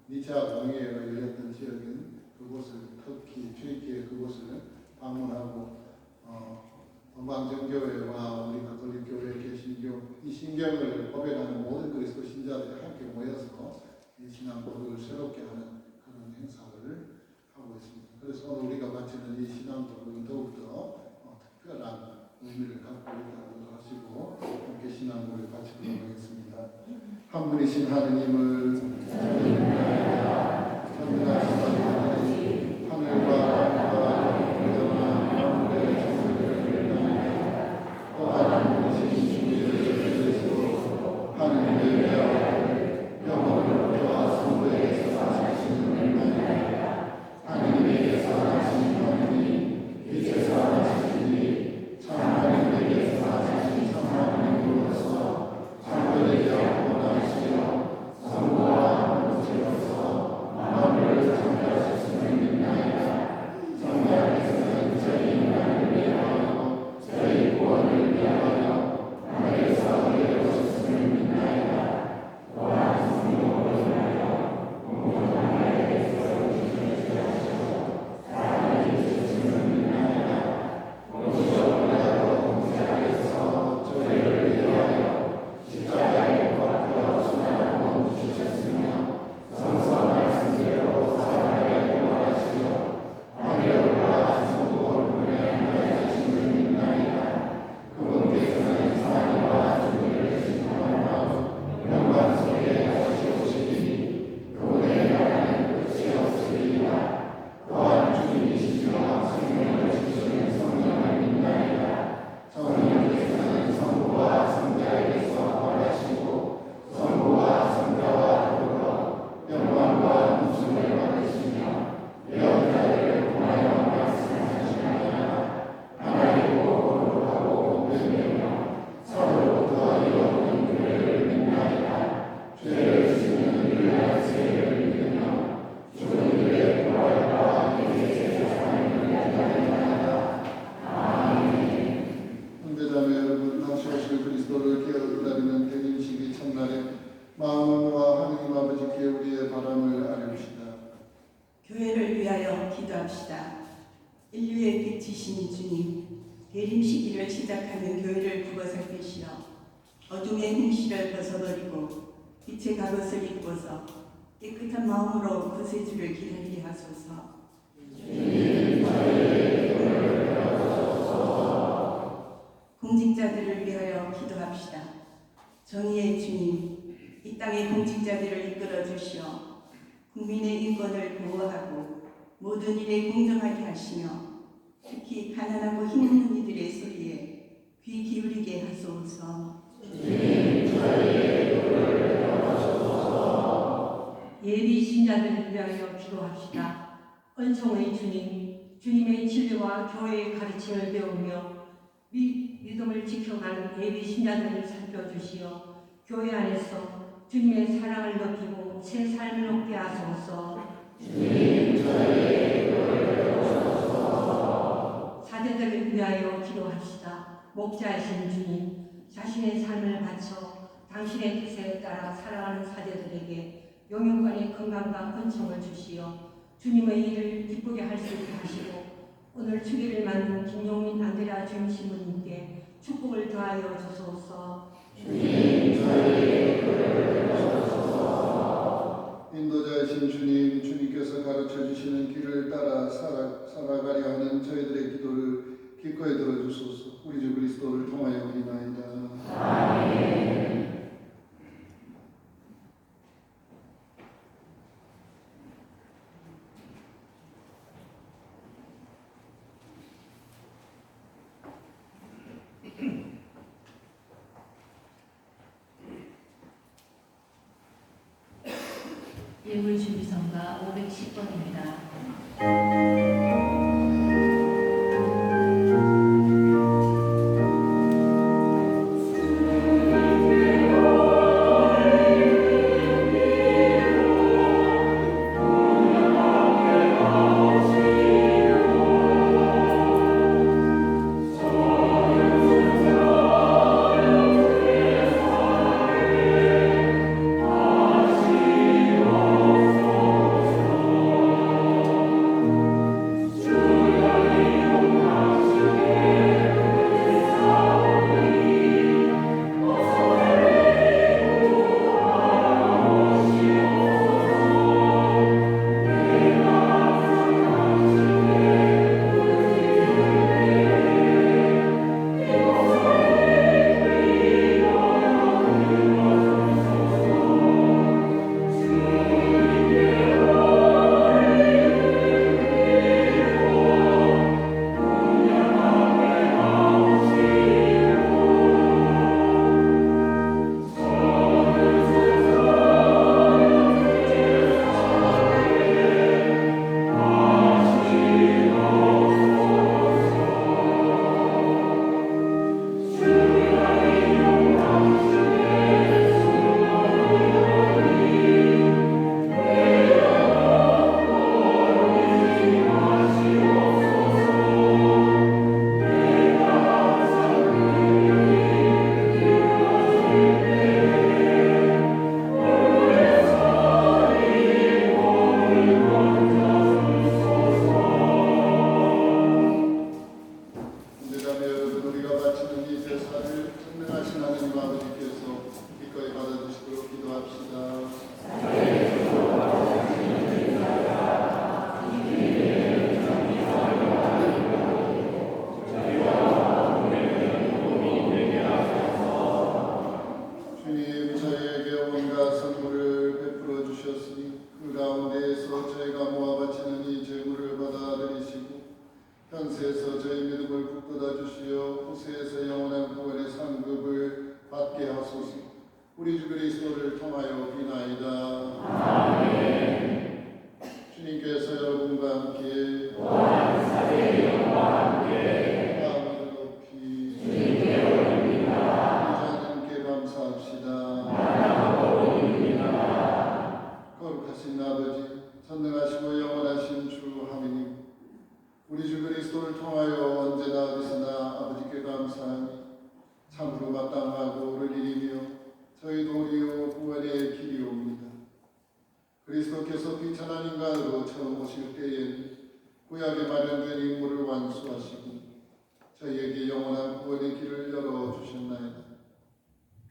니치아 공예가 열렸던 지역인 그곳을 터키, 튀르키예 그곳을 방문하고 동방정교회와 우리 가톨릭교회 개신교 이 신경을 고백하는 모든 그리스도 신자들이 함께 모여서 이 신앙 고백을 새롭게 하는 그런 행사를 하고 있습니다. 그래서 오늘 우리가 바치는 이 신앙 고백은 더욱더 특별한 의미를 갖고 있다고 하시고 함께 신앙 고백을 바치도록 하겠습니다. 한 분이신 하느님을 찬양하시는 하늘과 하나님의 영혼을 교와 성도에게서 사시고 마음과 하느님 아버지께 우리의 바람을 아뢰옵시다. 교회를 위하여 기도합시다. 인류의 빛이신 주님, 대림 시기를 시작하는 교회를 북어살피시어 어둠의 행실을 벗어버리고 빛의 갑옷을 입고서 깨끗한 마음으로 구세주를 기다리게 하소서. 공직자들을 위하여 기도합시다. 정의의 주님, 이 땅의 공직자들을 이끌어 주시어 국민의 인권을 보호하고 모든 일에 공정하게 하시며 특히 가난하고 힘없는 이들의 소리에 귀 기울이게 하소서. 예비 신자들을 위하여 기도합시다. 은총의 주님, 주님의 진리와 교회의 가르침을 배우며 믿음을 지켜가는 예비 신자들을 살펴주시어 교회 안에서 주님의 사랑을 느끼고 새 삶을 얻게 하소서. 사제들을 위하여 기도합시다. 목자이신 주님, 자신의 삶을 바쳐 당신의 뜻에 따라 살아가는 사제들에게 영육간의 건강과 은총을 주시어 주님의 일을 기쁘게 할 수 있게 하시고 오늘 주기를 만든 김용민 안드레아 주임 신부님께 축복을 더하여 주소서. 인도자이신 주님, 주님께서 가르쳐 주시는 길을 따라 살아가려 하는 저희들의 기도를 기꺼이 들어주소서. 우리 주 그리스도를 통하여 비나이다. 예물준비성가 510번입니다. 현세에서 저희 믿음을 북돋아 주시어 후세에서 영원한 구원의 상급을 받게 하소서. 우리 주 그리스도를 통하여 비나이다. 아멘. 주님께서 여러분과 함께 또한 사제의 영과 함께 마음을 높이 주님께 올립니다. 하나님께 감사합시다. 나라가 올립니다. 거룩하신 아버지, 전능하시고 영원하신 주 하느님, 우리 주 그리스도를 통하여 언제나 어디서나 아버지께 감사하니 참으로 마땅하고 옳은 일이며 저희 도리요 구원의 길 그리스도께서 비천한 인간으로 처음 오실 때엔 구약에 마련된 임무를 완수하시고 저희에게 영원한 구원의 길을 열어주셨나이다.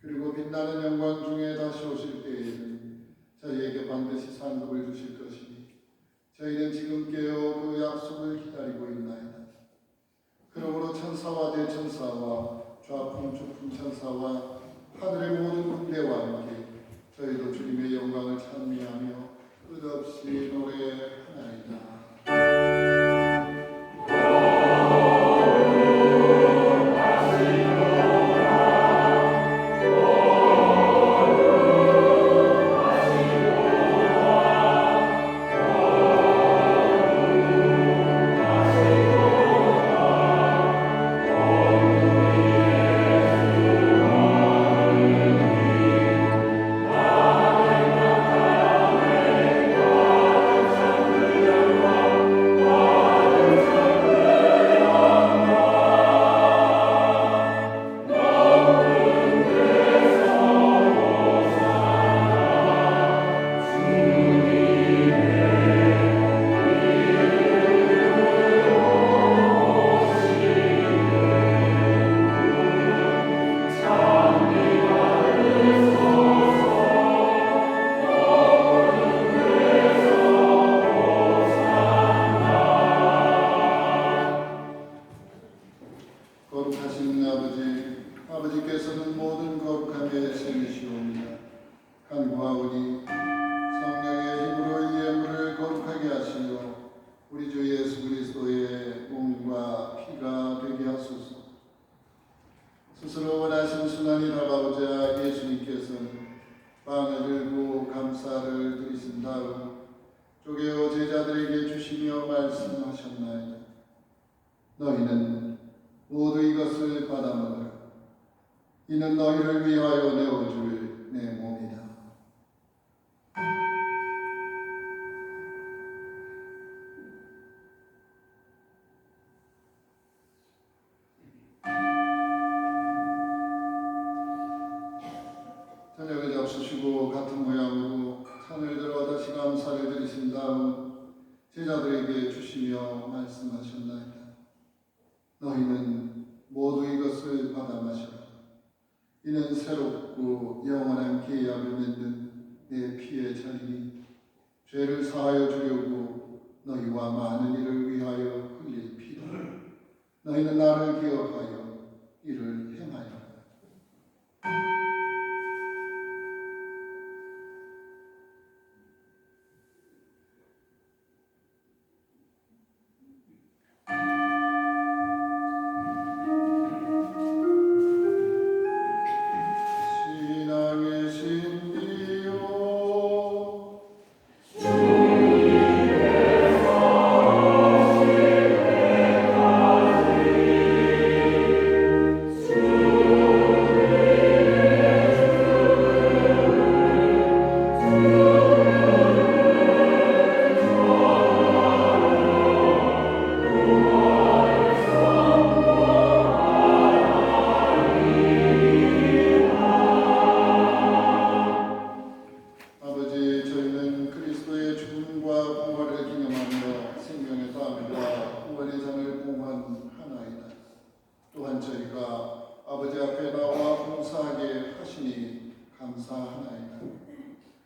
그리고 빛나는 영광 중에 다시 오실 때에는 저희에게 반드시 상급을 주실 것이니 저희는 지금 깨어 그 약속을 기다리고 있나이다. 그러므로 천사와 대천사와 좌풍 주풍 천사와 하늘의 모든 군대와 함께 저희도 주님의 영광을 찬미하며 끝없이 노래하나이다. 거룩하신 아버지께서는 모든 거룩함의 신이시옵니다. 간구하오니 성령의 힘으로 이 예물을 거룩하게 하시며 우리 주 예수 그리스도의 몸과 피가 되게 하소서. 스스로 원하신 순환이 다가오자 예수님께서는 빵을 들고 감사를 드리신 다음 쪼개어 제자들에게 주시며 말씀하셨나이다. 너희는 모두 이것을 받아 먹으라. 이는 너희를 위하여 내어줄 내 몸이다. 저녁을 잡수시고 같은 모양으로 손을 들어 다시 감사를 드리신 다음 제자들에게 주시며 말씀하셨나이다. 너희는 모두 이것을 받아 마셔라. 이는 새롭고 영원한 계약을 맺는 내 피의 잔이니 죄를 사하여 주려고 너희와 많은 이를 위하여 흘릴 피다. 너희는 나를 기억하여 이를 행하여라. 신앙의 신비요 아버지, 저희는 그리스도의 죽음과 부활을 기념하며 생명의 빵과 구원의 잔을 봉헌하나이다. 또한 저희가 아버지 앞에 나와 봉사하게 하시니 감사하나이다.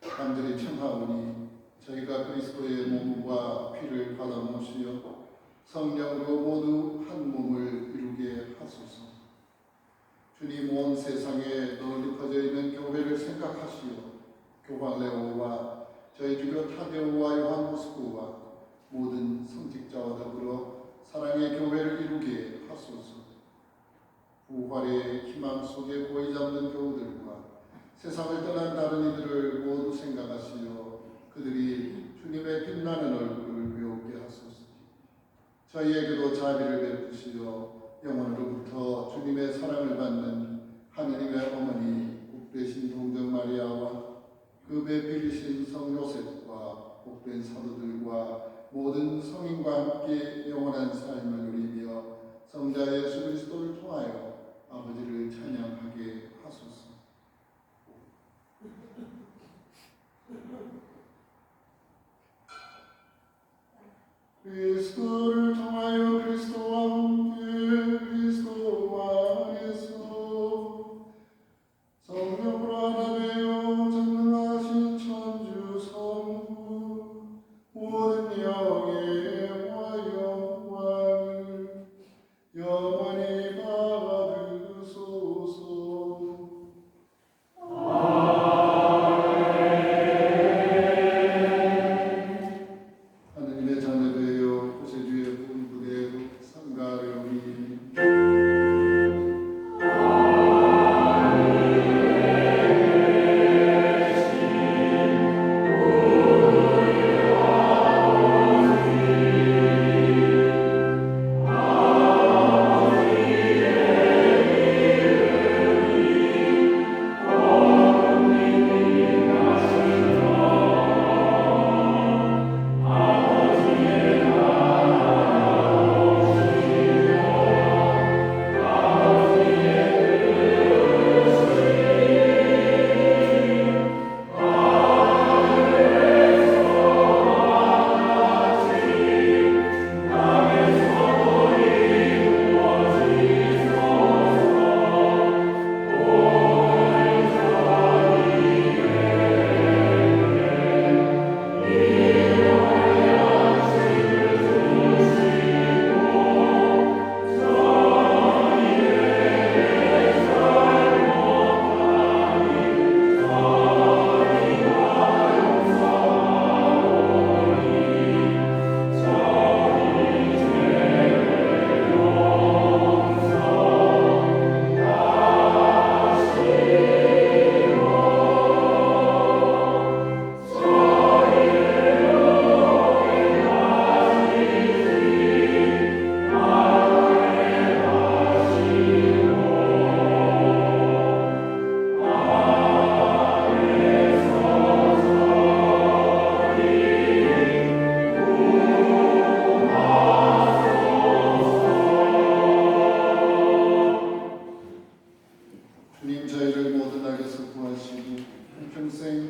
간절히 청하오니 저희가 그리스도의 몸과 피를 받아 모시어 성령으로 모두 한 몸을 이루게 하소서. 주님, 온 세상에 널리 퍼져 있는 교회를 생각하시어 교황 레오와 저희 주교 타데오와 요한 보스코와 모든 성직자와 더불어 사랑의 교회를 이루게 하소서. 부활의 희망 속에 고이 잡는 교우들과 세상을 떠난 다른 이들을 모두 생각하시어 그들이 주님의 빛나는 얼굴을 배우게 하소서. 저희에게도 자비를 베푸시어 영원으로부터 주님의 사랑을 받는 하느님의 어머니 복되신 동정 마리아와 그 배필이신 성 요셉과 복된 사도들과 모든 성인과 함께 영원한 삶을 누리며 성자 예수 그리스도를 통하여 아버지를 찬양하게 하소서.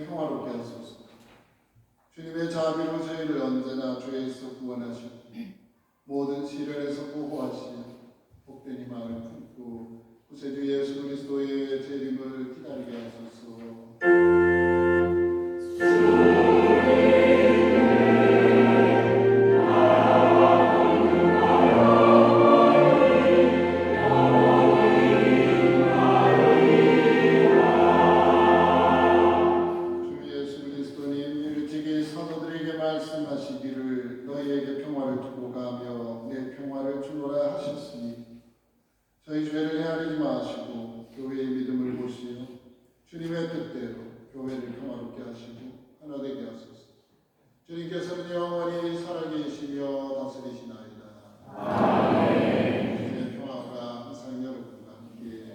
평화롭게 하소서. 주님의 자비로 저희를 언제나 죄에서 구원하시고 모든 시련에서 보호하시며 복된 희망을 품고 구세주 예수 그리스도의 재림을 기다리게 하소서. 말씀하시기를 너희에게 평화를 두고 가며 내 평화를 주노라 하셨으니 저희 죄를 헤아리지 마시고 교회의 믿음을 보시어 주님의 뜻대로 교회를 평화롭게 하시고 하나 되게 하소서. 주님께서는 영원히 살아계시며 다스리시나이다. 아멘. 주의 평화가 항상 여러분과 함께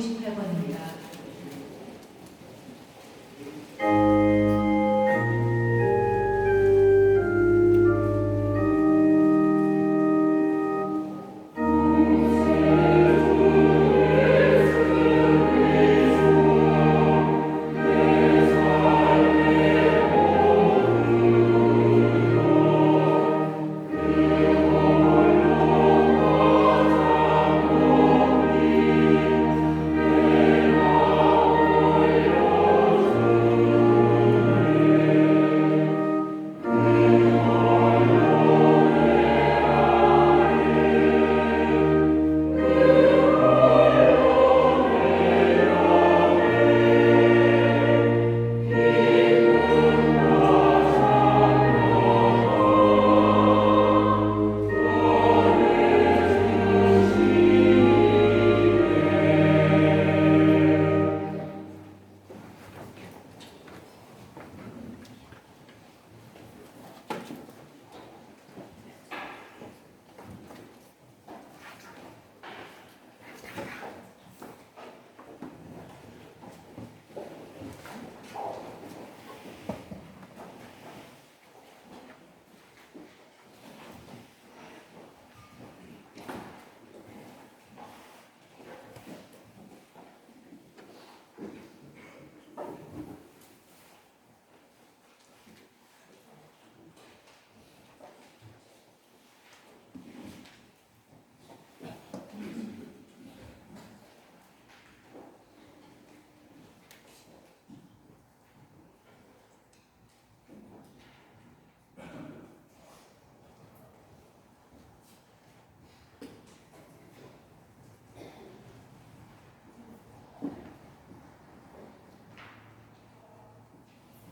158번입니다.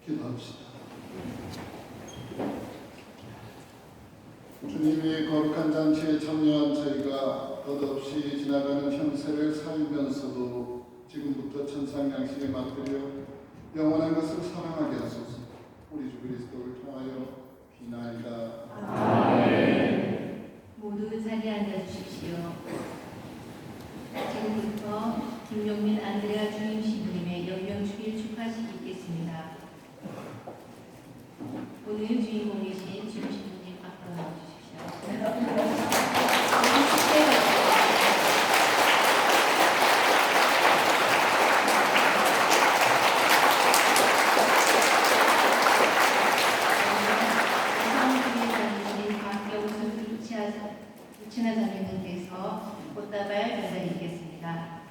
기도합시다. 주님이 거룩한 잔치에 참여한 저희가 덧없이 지나가는 현세를 살면서도 지금부터 천상양식에 맡드려 영원한 것을 사랑하게 하소서. 우리 주 그리스도를 통하여 비나이다. 아멘. 모두 자리에 앉아 주십시오. 지금부터 김용민 안드레아 주임 신부님의 연명주일 축하식이 있겠습니다. 오늘 주인공이신 주임 신부님 앞으로 나와주십시오. 부친하자매님께서 꽃다발 전달드리겠습니다.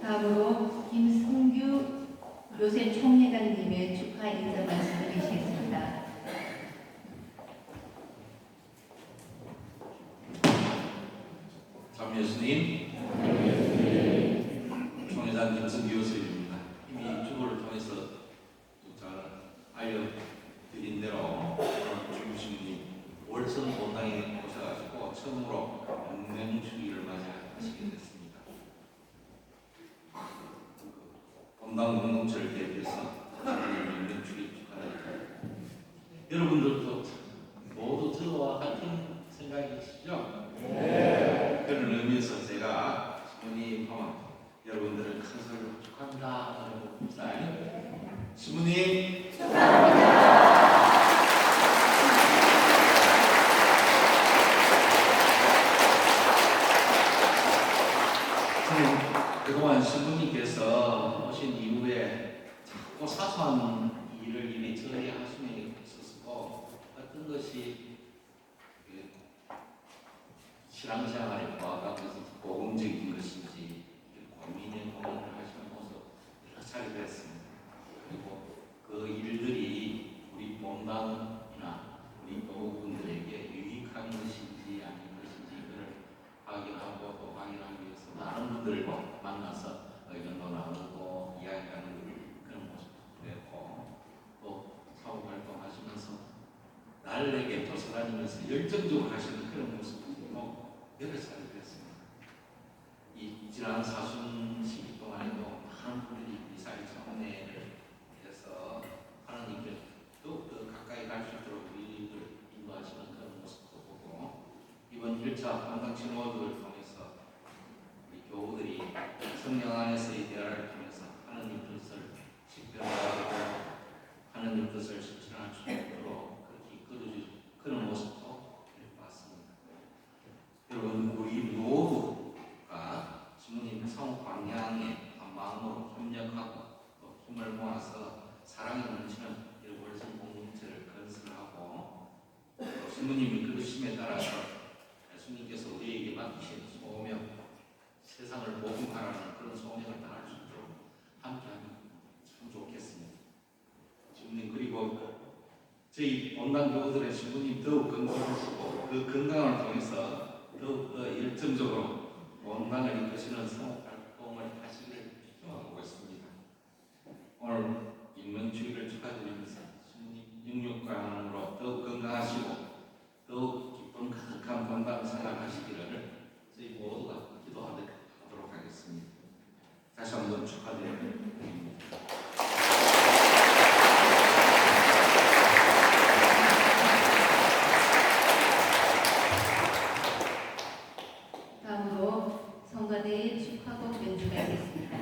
다음으로 김승규 요셉 총회장님의 축하 인사 말씀을 드리시겠습니다. 참 예수님, 총회장 김승규 요셉입니다. 이미 주보를 통해서 잘 알려드린 대로 주임신부님 월성 본당에 오셔가지고 처음으로 연명주의를 맞이하시게 됐습니다. 본당 공동체를 대표해서 연명주의 축하드립니다. 여러분들도 모두 저와 같은 생각이시죠? 네. 그런 의미에서 제가 신부님 여러분들을 큰 소리로 축하합니다. 신부님 그동안 신부님께서 오신 이후에 자꾸 사소한 일을 이리저리 하시는 있었고 어떤 것이 신앙생활에 부합해서 복음적인 것인지 고민을 하시는 모습 여러 차례 뵀습니다. 그리고 그 일들이 우리 본당이나 우리 교우분들에게 유익한 것인지 아닌 것인지 그걸 확인하고 또 확인하기 위해서 많은 분들과 만나서 의견도 나누고 이야기하는 그런 모습도 보였고 또 사후 활동하시면서 날 딸에게 도서다니면서 열정적으로 하시는 그런 모습을 여러 차례 뵀습니다. 이 지난 사순 시기 동안에도 많은 분들이 이사일 장례를 해서 하나님께 더욱더 가까이 갈 수 있도록 우리를 인도하시는 그런 모습도 보고, 이번 1차 관광 신호들을 통해서 우리 교우들이 성령 안에서의 대화를 통해서 하나님 뜻을 식별하고 하나님 뜻을 실천할 수 있도록 그렇게 이끌어주는 그런 모습도 봤습니다. 여러분, 우리 모두가 주님 성 광야에 한 마음으로 협력하고 또 힘을 모아서 사랑이 넘치는 월성 공동체를 건설하고, 또 주님이 그러심에 따라서 예수님께서 우리에게 맡기신 소명, 세상을 복음하라는 그런 소명을 다할 수 있도록 함께하면 참 좋겠습니다. 주님, 그리고 저희 온당 교우들의 신부님 더욱 건강하시고 그 건강을 통해서 더욱더 열정적으로 온당을 이끄시는 성업 활동을 하시기를 기도하고 있습니다. 오늘 인명주의를 축하드리면서 신부님 66강으로 더욱 건강하시고 더욱 기쁨 가득한 건강 생활하시기를 저희 모두가 기도하도록 하겠습니다. 다시 한번 축하드립니다. 다음으로 성가대의 축하곡 연주가 있겠습니다.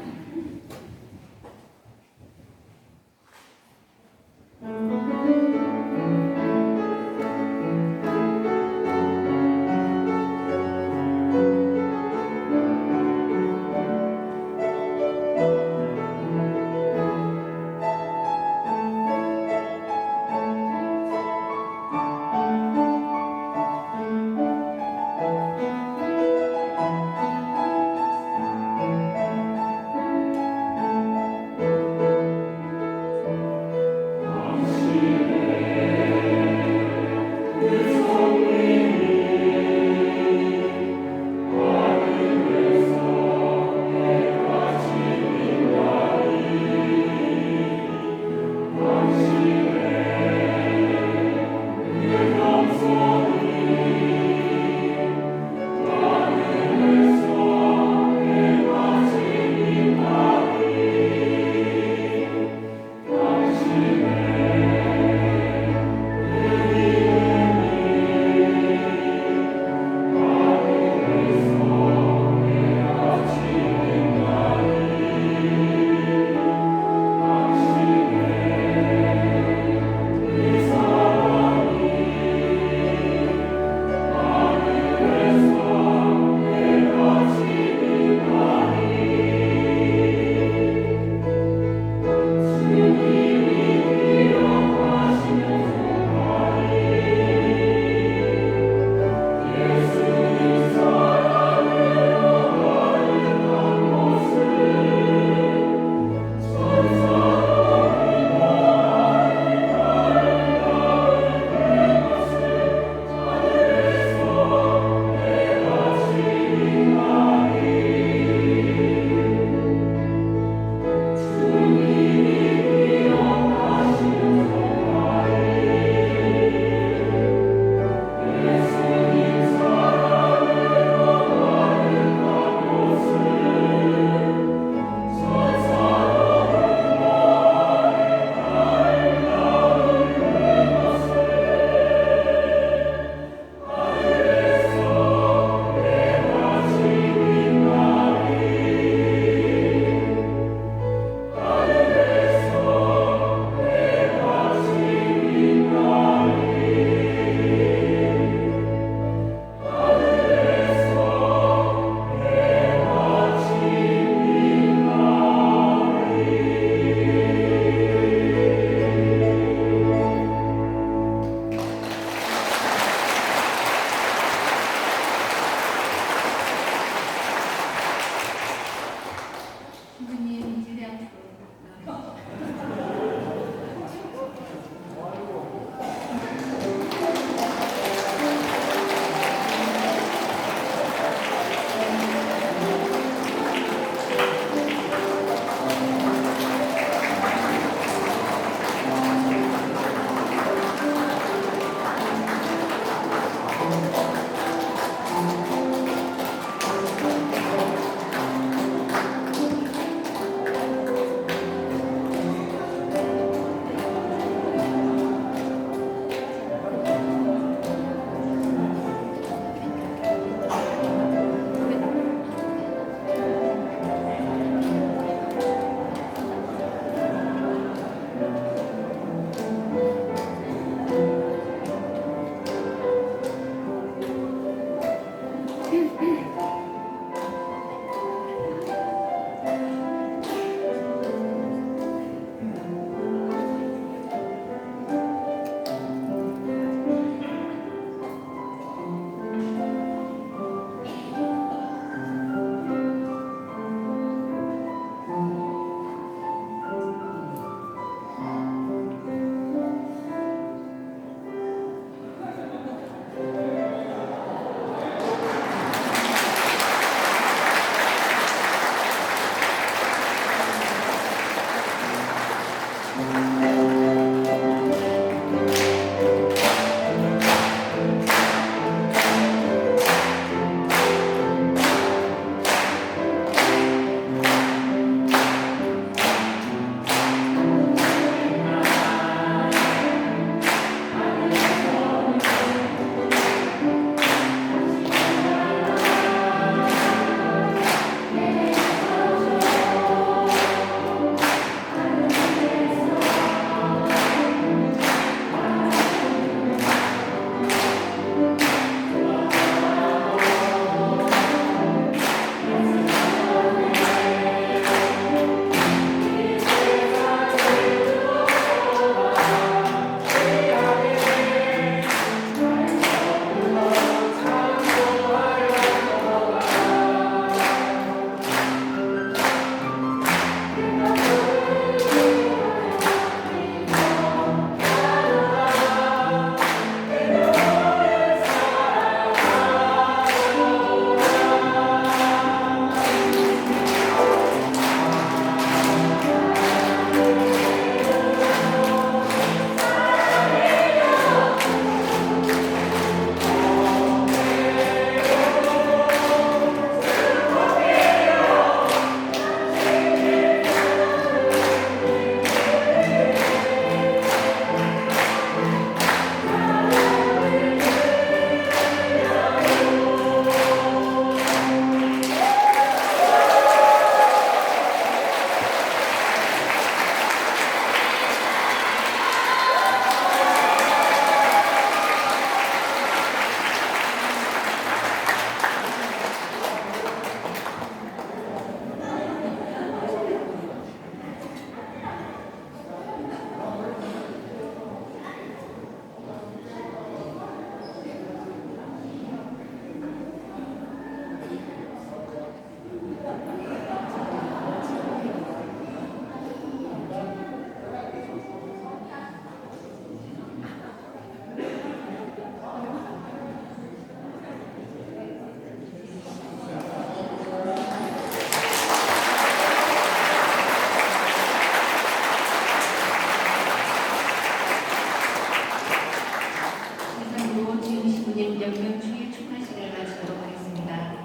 영명주일 축하식을 마치도록 하겠습니다.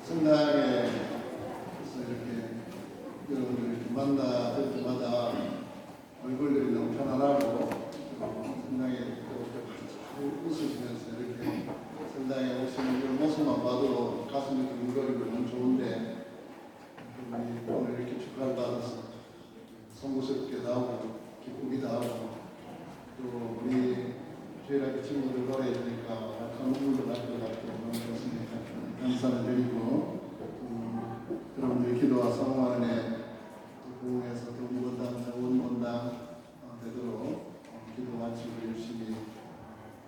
성당에서 이렇게 여러분들 이렇게 만나뵐 때마다 얼굴들이 너무 편안하고 성당에 또 웃으시면서 이렇게 성당에 오시는 이런 모습만 봐도 가슴이 두근거리고 너무 좋은데 우리 오늘 이렇게 축하를 받아서 송구스럽기도 하고 기쁘기도 하고 또 우리 주일학교 친구들 노래해 주니까 약간 눈물도 날 것 같고 너무 좋습니다. 감사를 드리고 여러분들의 기도와 성원에 부흥해서 동문원당, 원문당 되도록 기도 마치고 열심히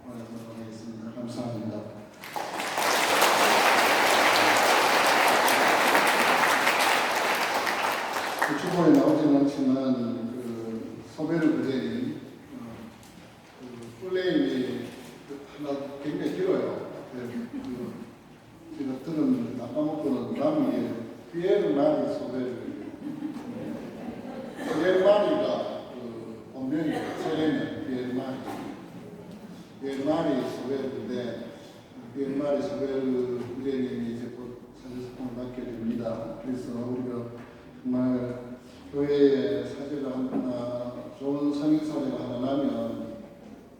하도록 하겠습니다. 감사합니다. 축복에 나오지는 않지만 소베르 부제님 플레임이 하나 굉장히 길어요. 제가 들은 아까먹고는 남이 피에르 마리 소베르 피에르 마리가 본명이에요. 세례명 피에르 마리 피에르 마리 소베르인데 피에르 마리 소베르 부제님이 이제 곧 사제성을 맡게 됩니다. 그래서 우리가 정말 교회에 사제가 하나 좋은 성인 사제가 하나 나면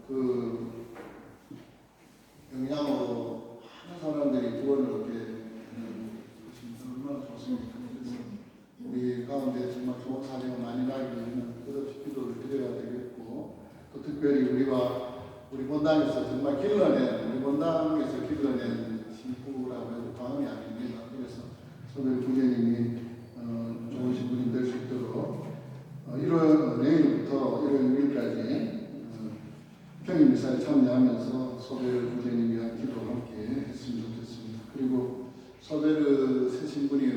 그 영향으로 많은 사람들이 구원을 얻게 되는 것이 얼마나 좋습니까? 그래서 우리 가운데 정말 좋은 사례가 많이 나기 위해서는 끝없이 기도를 드려야 되겠고 또 특별히 우리 본당에서 정말 길러낸 우리 본당에서 길러낸 신부라고 해도 과언이 아닙니다. 그래서 소별 부제님이 좋으신 분이 될 수 있도록 1월 내일부터 1월 6일까지 평일미사에 참여하면서 소베르 부제님 위한 기도를 함께 했으면 좋겠습니다. 그리고 소베르 새 신부님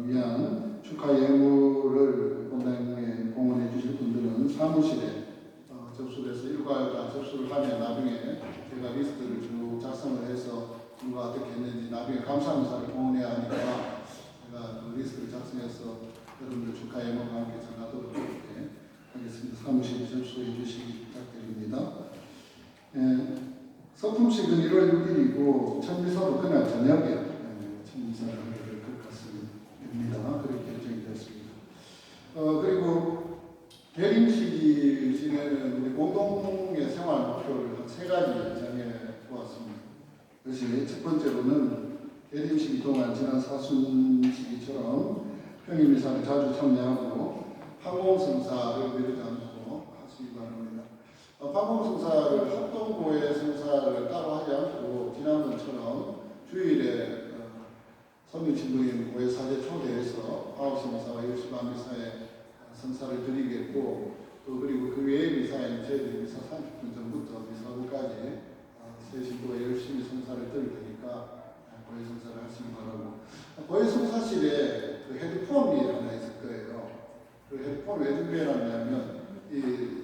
위한 축하 예물을 본당에 공헌해 주실 분들은 사무실에 접수를 해서 일괄 다 접수를 하면 나중에 제가 리스트를 쭉 작성을 해서 누가 어떻게 했는지 나중에 감사함사를 공헌해야 하니까 제가 그 리스트를 작성해서 여러분들 축하 예물과 함께 전하도록 하겠습니다. 사무실에 접수해 주시기 부탁드립니다. 서품식은 1월 6일이고 천미사도 그날 저녁에 천미사를 하게 될 것 같습니다. 그렇게 결정이 되었습니다. 그리고 대림식이 지내는 우리 공동의 생활 목표를 한 3가지 정해 보았습니다. 그것이 첫 번째로는 대림식이 동안 지난 사순시기처럼 평일미사를 자주 참여하고 항공성사를 미루지 않고 하시기 바랍니다. 방공성사를 합동고의 성사를 따로 하지 않고 지난번처럼 주일에 선민신부님 고해 사제 초대해서 9시 미사와 10시 반 미사에 성사를 드리겠고 또 그리고 그 외의 미사에는 저희들이 미사 30분 전부터 미사 후까지 새 신부가 열심히 성사를 드릴 테니까 고해 성사를 하시기 바라고 고해 성사실에 그 헤드폰이 하나 있을 거예요. 그 헤드폰을 왜 준비해놨냐면 이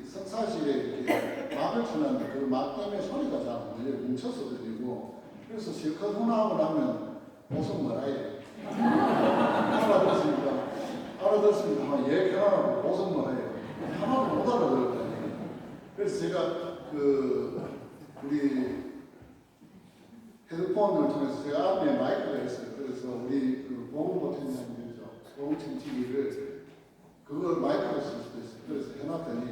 성사실에 이렇게 막을 쳐놨는데 그 막 때문에 소리가 잘 안 들려요. 뭉쳐서 들리고 그래서 실컷 훈화하고 나면 보석 뭐라 해요. 알아들었습니까? 알아들었습니다만 얘 편안하고 보석 뭐라 해요. 하나도 못 알아들었다니. 그래서 제가 우리 헤드폰을 통해서 제가 앞에 마이크가 있어요. 그래서 우리 보금 버튼이죠. 보금 청취기를 그걸 마이크로 쓸 수도 있어요. 그래서 해놨더니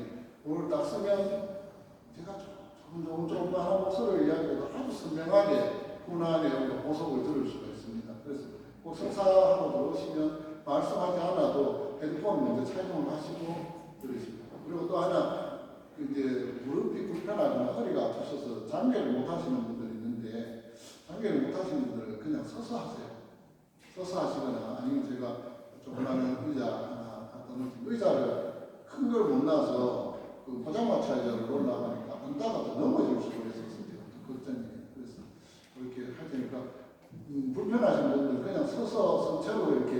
그걸 딱 쓰면 제가 조금만 목소리를 이야기해도 아주 선명하게 훈화 내용과 보석을 들을 수가 있습니다. 그래서 꼭 성사하고 들어오시면 말씀하지 않아도 헤드폰 먼저 착용을 하시고 들으십니다. 그리고 또 하나 이제 무릎이 불편하거나 허리가 아프셔서 장계를 못 하시는 분들이 있는데 장계를 못 하시는 분들은 그냥 서서 하세요. 서서 하시거나 아니면 제가 조그마한 의자 하나 갖다 놓으시면 의자를 큰 걸 못 놔서 그 포장마차 의자를 올라가니까 앉다가 또 넘어질 수가 있었어요. 걱정이에요. 그래서 그렇게 할 테니까 불편하신 분들 그냥 서서 성체로 이렇게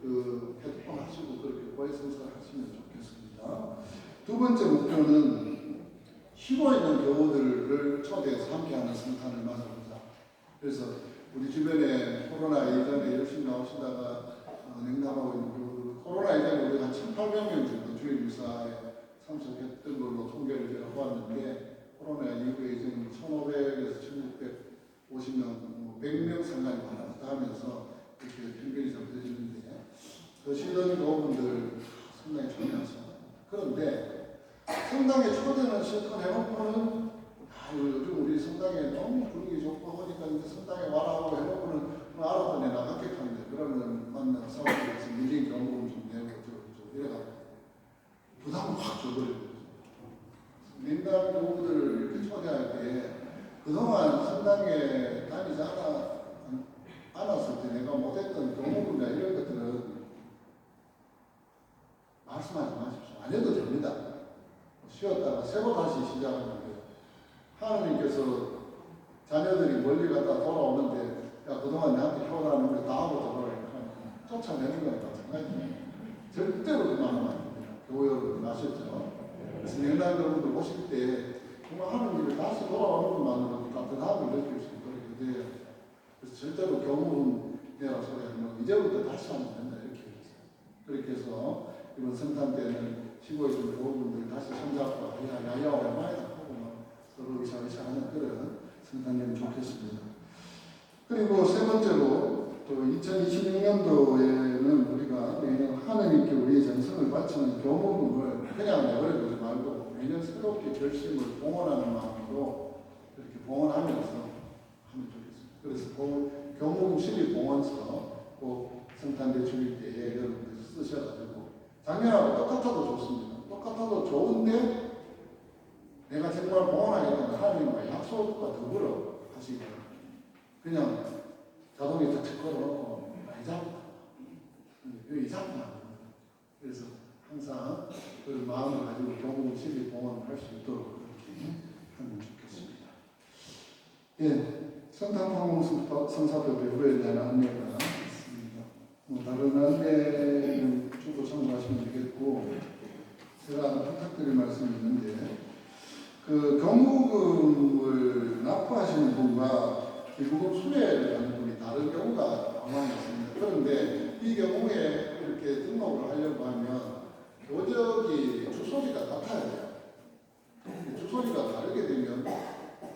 그 헤드폰 하시고 그렇게 확보해 성사하시면 좋겠습니다. 두 번째 목표는 쉬고 있는 교우들을 초대해서 함께하는 성탄을 맞아보자. 그래서 우리 주변에 코로나 이전에 열심히 나오시다가 냉담하고 있는 교우들, 코로나 이전에 우리가 한 1,800명 정도 주일 미사에 참석했던 걸로 통계를 제가 보았는데, 코로나 이후에 이제 1,500에서 1,650명, 100명 상당히 왔다 갔다 하면서 이렇게 평균이 잡혀지는데, 시던 교우분들 상당히 참여하셨습니다. 그런데 성당에 초대는 실컷 해놓고는 요즘 우리 성당에 너무 분위기 좋고 하니까 이제 성당에 와라고 해놓고는 알았더니 나가겠는데 그러면 만나 싸우면서 밀린 경고를 좀 내고 이래가지고 부담을 확 줘버려요. 민당 교우들을 이렇게 초대할 때 그동안 성당에 다니지 않았을 때 내가 못했던 경고문이나 이런 것들은 말씀하지 마십시오. 안 해도 됩니다. 쉬었다가 새로 다시 시작하는 거예요. 하나님께서 자녀들이 멀리 갔다 돌아오는데, 야, 그동안 나한테 효라는 거 다 하고 돌아오니까 쫓아내는 거랑 마찬가지예요. 절대로 그만하면 안 됩니다. 교회 여러분 아셨죠? 그래서 냉난 여러분들 오실 때 정말 하나님이 다시 돌아오는 것만으로도 따뜻함을 느낄 수 있도록 돼요. 그래서 절대로 경험 내라 소리 하면 이제부터 다시 하면 된다 이렇게 했어요. 그렇게 해서 이번 성탄 때는 쉬고 있는 교우분들 다시 손잡고 야야 오랜만이다 하고 서로 으쌰으쌰하는 그런 성탄절이 좋겠습니다. 그리고 세 번째로 또 2026년도에는 우리가 매년 하나님께 우리의 정성을 바치는 교목금을 그냥 내버려두지 말고 매년 새롭게 결심을 봉헌하는 마음으로 이렇게 봉헌하면서 하면 좋겠습니다. 그래서 교목금 실입 봉헌서 꼭 성탄절 주일 때에 여러분들 쓰셔가지고 작년하고 똑같아도 좋습니다. 똑같아도 좋은데 내가 정말 봉헌하겠다는 하나님과 약속과 더불어 하시기 바랍니다. 그냥 자동에 탁 걸어놓고 이상하다. 그래서 항상 그 마음을 가지고 교목을 실리 봉헌할 수 있도록 그렇게 하면 좋겠습니다. 예, 성탄항공 성사표 배후에 대한 안내가 있습니다. 다른 안내는 주로 참고하시면 되겠고, 제가 부탁드릴 말씀이 있는데, 그 경무금을 납부하시는 분과 기부금 수혜를 받는 분이 다른 경우가 많이 있습니다. 그런데 이 경우에 이렇게 등록을 하려고 하면 교적이 주소지가 같아야 돼요. 주소지가 다르게 되면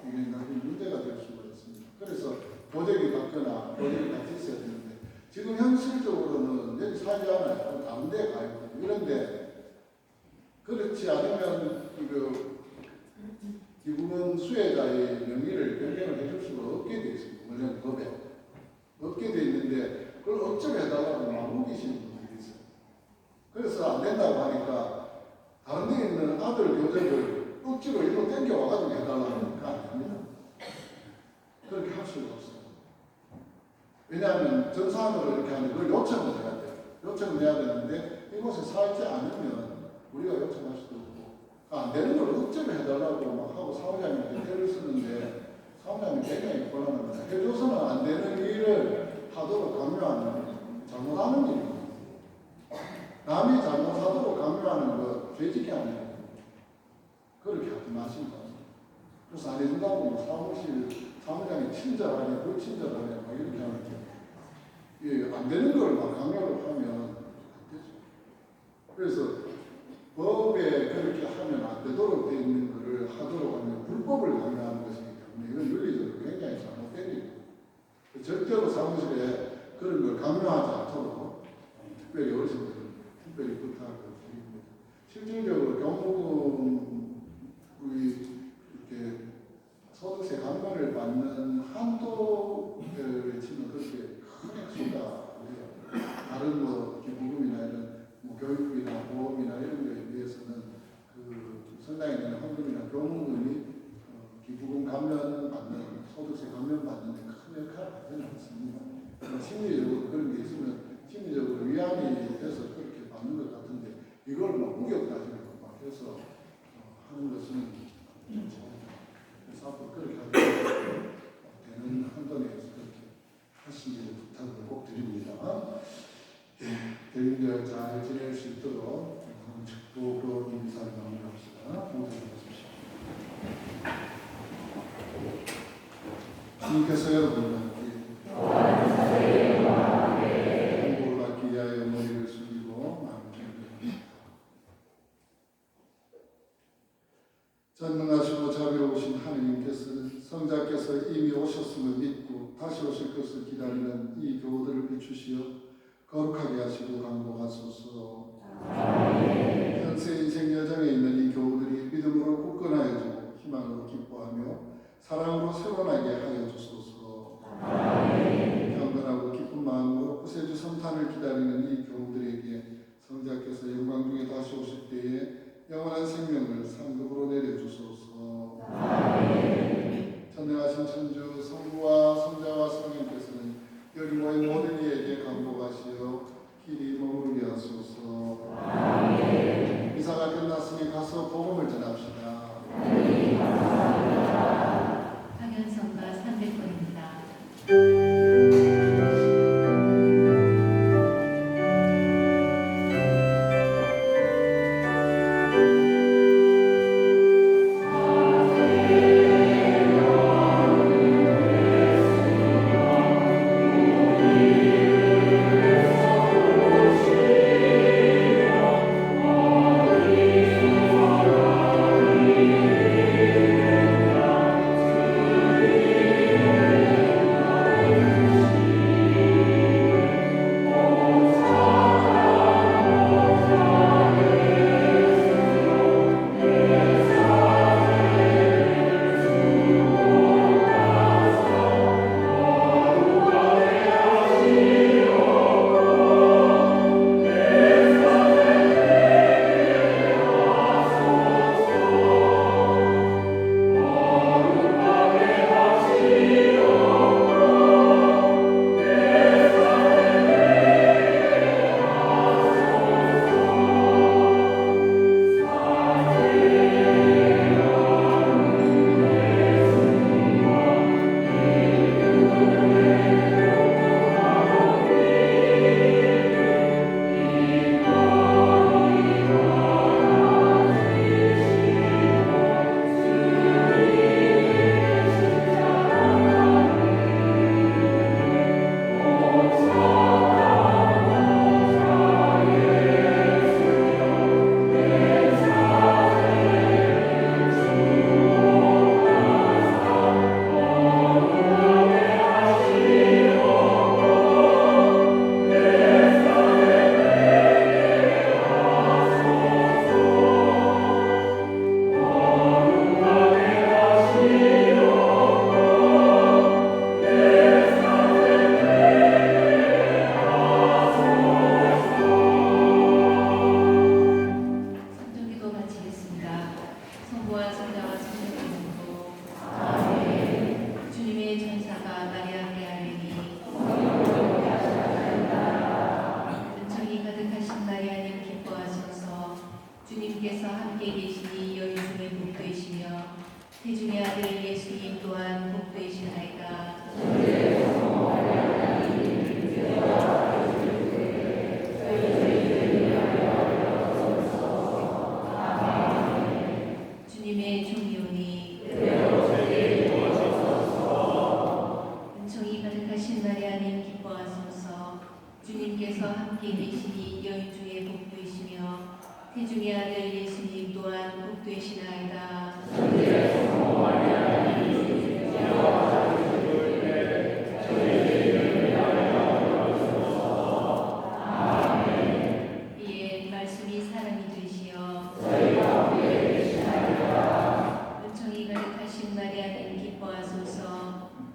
이게 나중에 문제가 될 수가 있습니다. 그래서 교적이 같거나 교적이 같이 있어야 되는데, 지금 현실적으로는 여기 살지 않아요. 다른 데 가 있고. 이런데 그렇지 않으면 기부금 수혜자의 명의를 변경을 해줄 수가 없게 되어 있습니다. 원래는 법에. 없게 되어 있는데 그걸 억지로 해달라고 막 우기시는 분들이 있어요. 그래서 안 된다고 하니까 다른 데 있는 아들 교적을 억지로 일로 땡겨와가지고 해달라고 하니까 안 됩니다. 그렇게 할 수가 없어요. 왜냐하면 전산으로 이렇게 하는 걸 요청을 해야 돼요. 요청을 해야 되는데 이곳에 살지 않으면 우리가 요청할 수도 없고, 안 되는 걸 억지로 해달라고 막 하고 사무장님한테 때를 쓰는데 사무장님이 굉장히 곤란합니다. 해줘서는 안 되는 일을 하도록 강요하는 잘못하는 일입니다. 남이 잘못하도록 강요하는 거 죄짓기 아니에요. 그렇게 하지 마시면 그래서 안 해준다고 사무실 사무장이 친절하네, 불친절하네 막 이렇게 하는데, 예, 안 되는 걸 막 강요를 하면 안 되죠. 그래서 법에 그렇게 하면 안 되도록 되어 있는 것을 하도록 하면 불법을 강요하는 것이기 때문에 이건 윤리적으로 굉장히 잘못된 일입니다. 절대로 사무실에 그런 걸 강요하지 않도록 특별히 어르신들 특별히 부탁을 드립니다. 실질적으로 경무금 이렇게 소득세 감면을 받는 한도를 치면 그렇게 큰 액수가 아니에요. 다른 기부금이나 이런 교육비나 보험이나 이런 거에 비해서는 상당히 되는 헌금이나 경무금이 기부금 감면 받는 소득세 감면 받는 데 큰 역할을 하지는 않습니다. 심리적으로 그런 게 있으면 심리적으로 위안이 돼서 그렇게 받는 것 같은데 이걸 막 우격다짐으로 막 해서 하는 것은 좋지 않습니다. 그래서 앞으로 그렇게 되는 한도 내에서 그렇게 하시기를 부탁을 꼭 드립니다. 예, 대민들 잘 지낼 수 있도록 주님께서 여러분과 행복을 받기 위하여 머리를 숙이고 마음을 준비합니다. 전능하시고 자비로우신 하느님께서는 성자께서 이미 오셨음을 믿고 다시 오실 것을 기다리는 이 교우들을 비추시어 거룩하게 하시고 강복하소서. 현세 인생 여정에 있는 이 교우들이 믿음으로 굳건하여지고 희망으로 기뻐하며 사랑으로 새로나게 하여 주소서. 경건하고 기쁜 마음으로 구세주 성탄을 기다리는 이 교우들에게 성자께서 영광 중에 다시 오실 때에 영원한 생명을 상급으로 내려주소서. 전능하신 천주 성부와 성자와 성령께서는 여기 모인 모든 이에게 강복하시어 길이 머무르게 하소서. 미사가 끝났으니 가서 복음을 전합시다. 황현성가 300번입니다.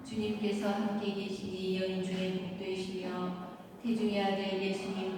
주님께서 함께 계시니 여인 중에 복되시며 태중의 아들 예수님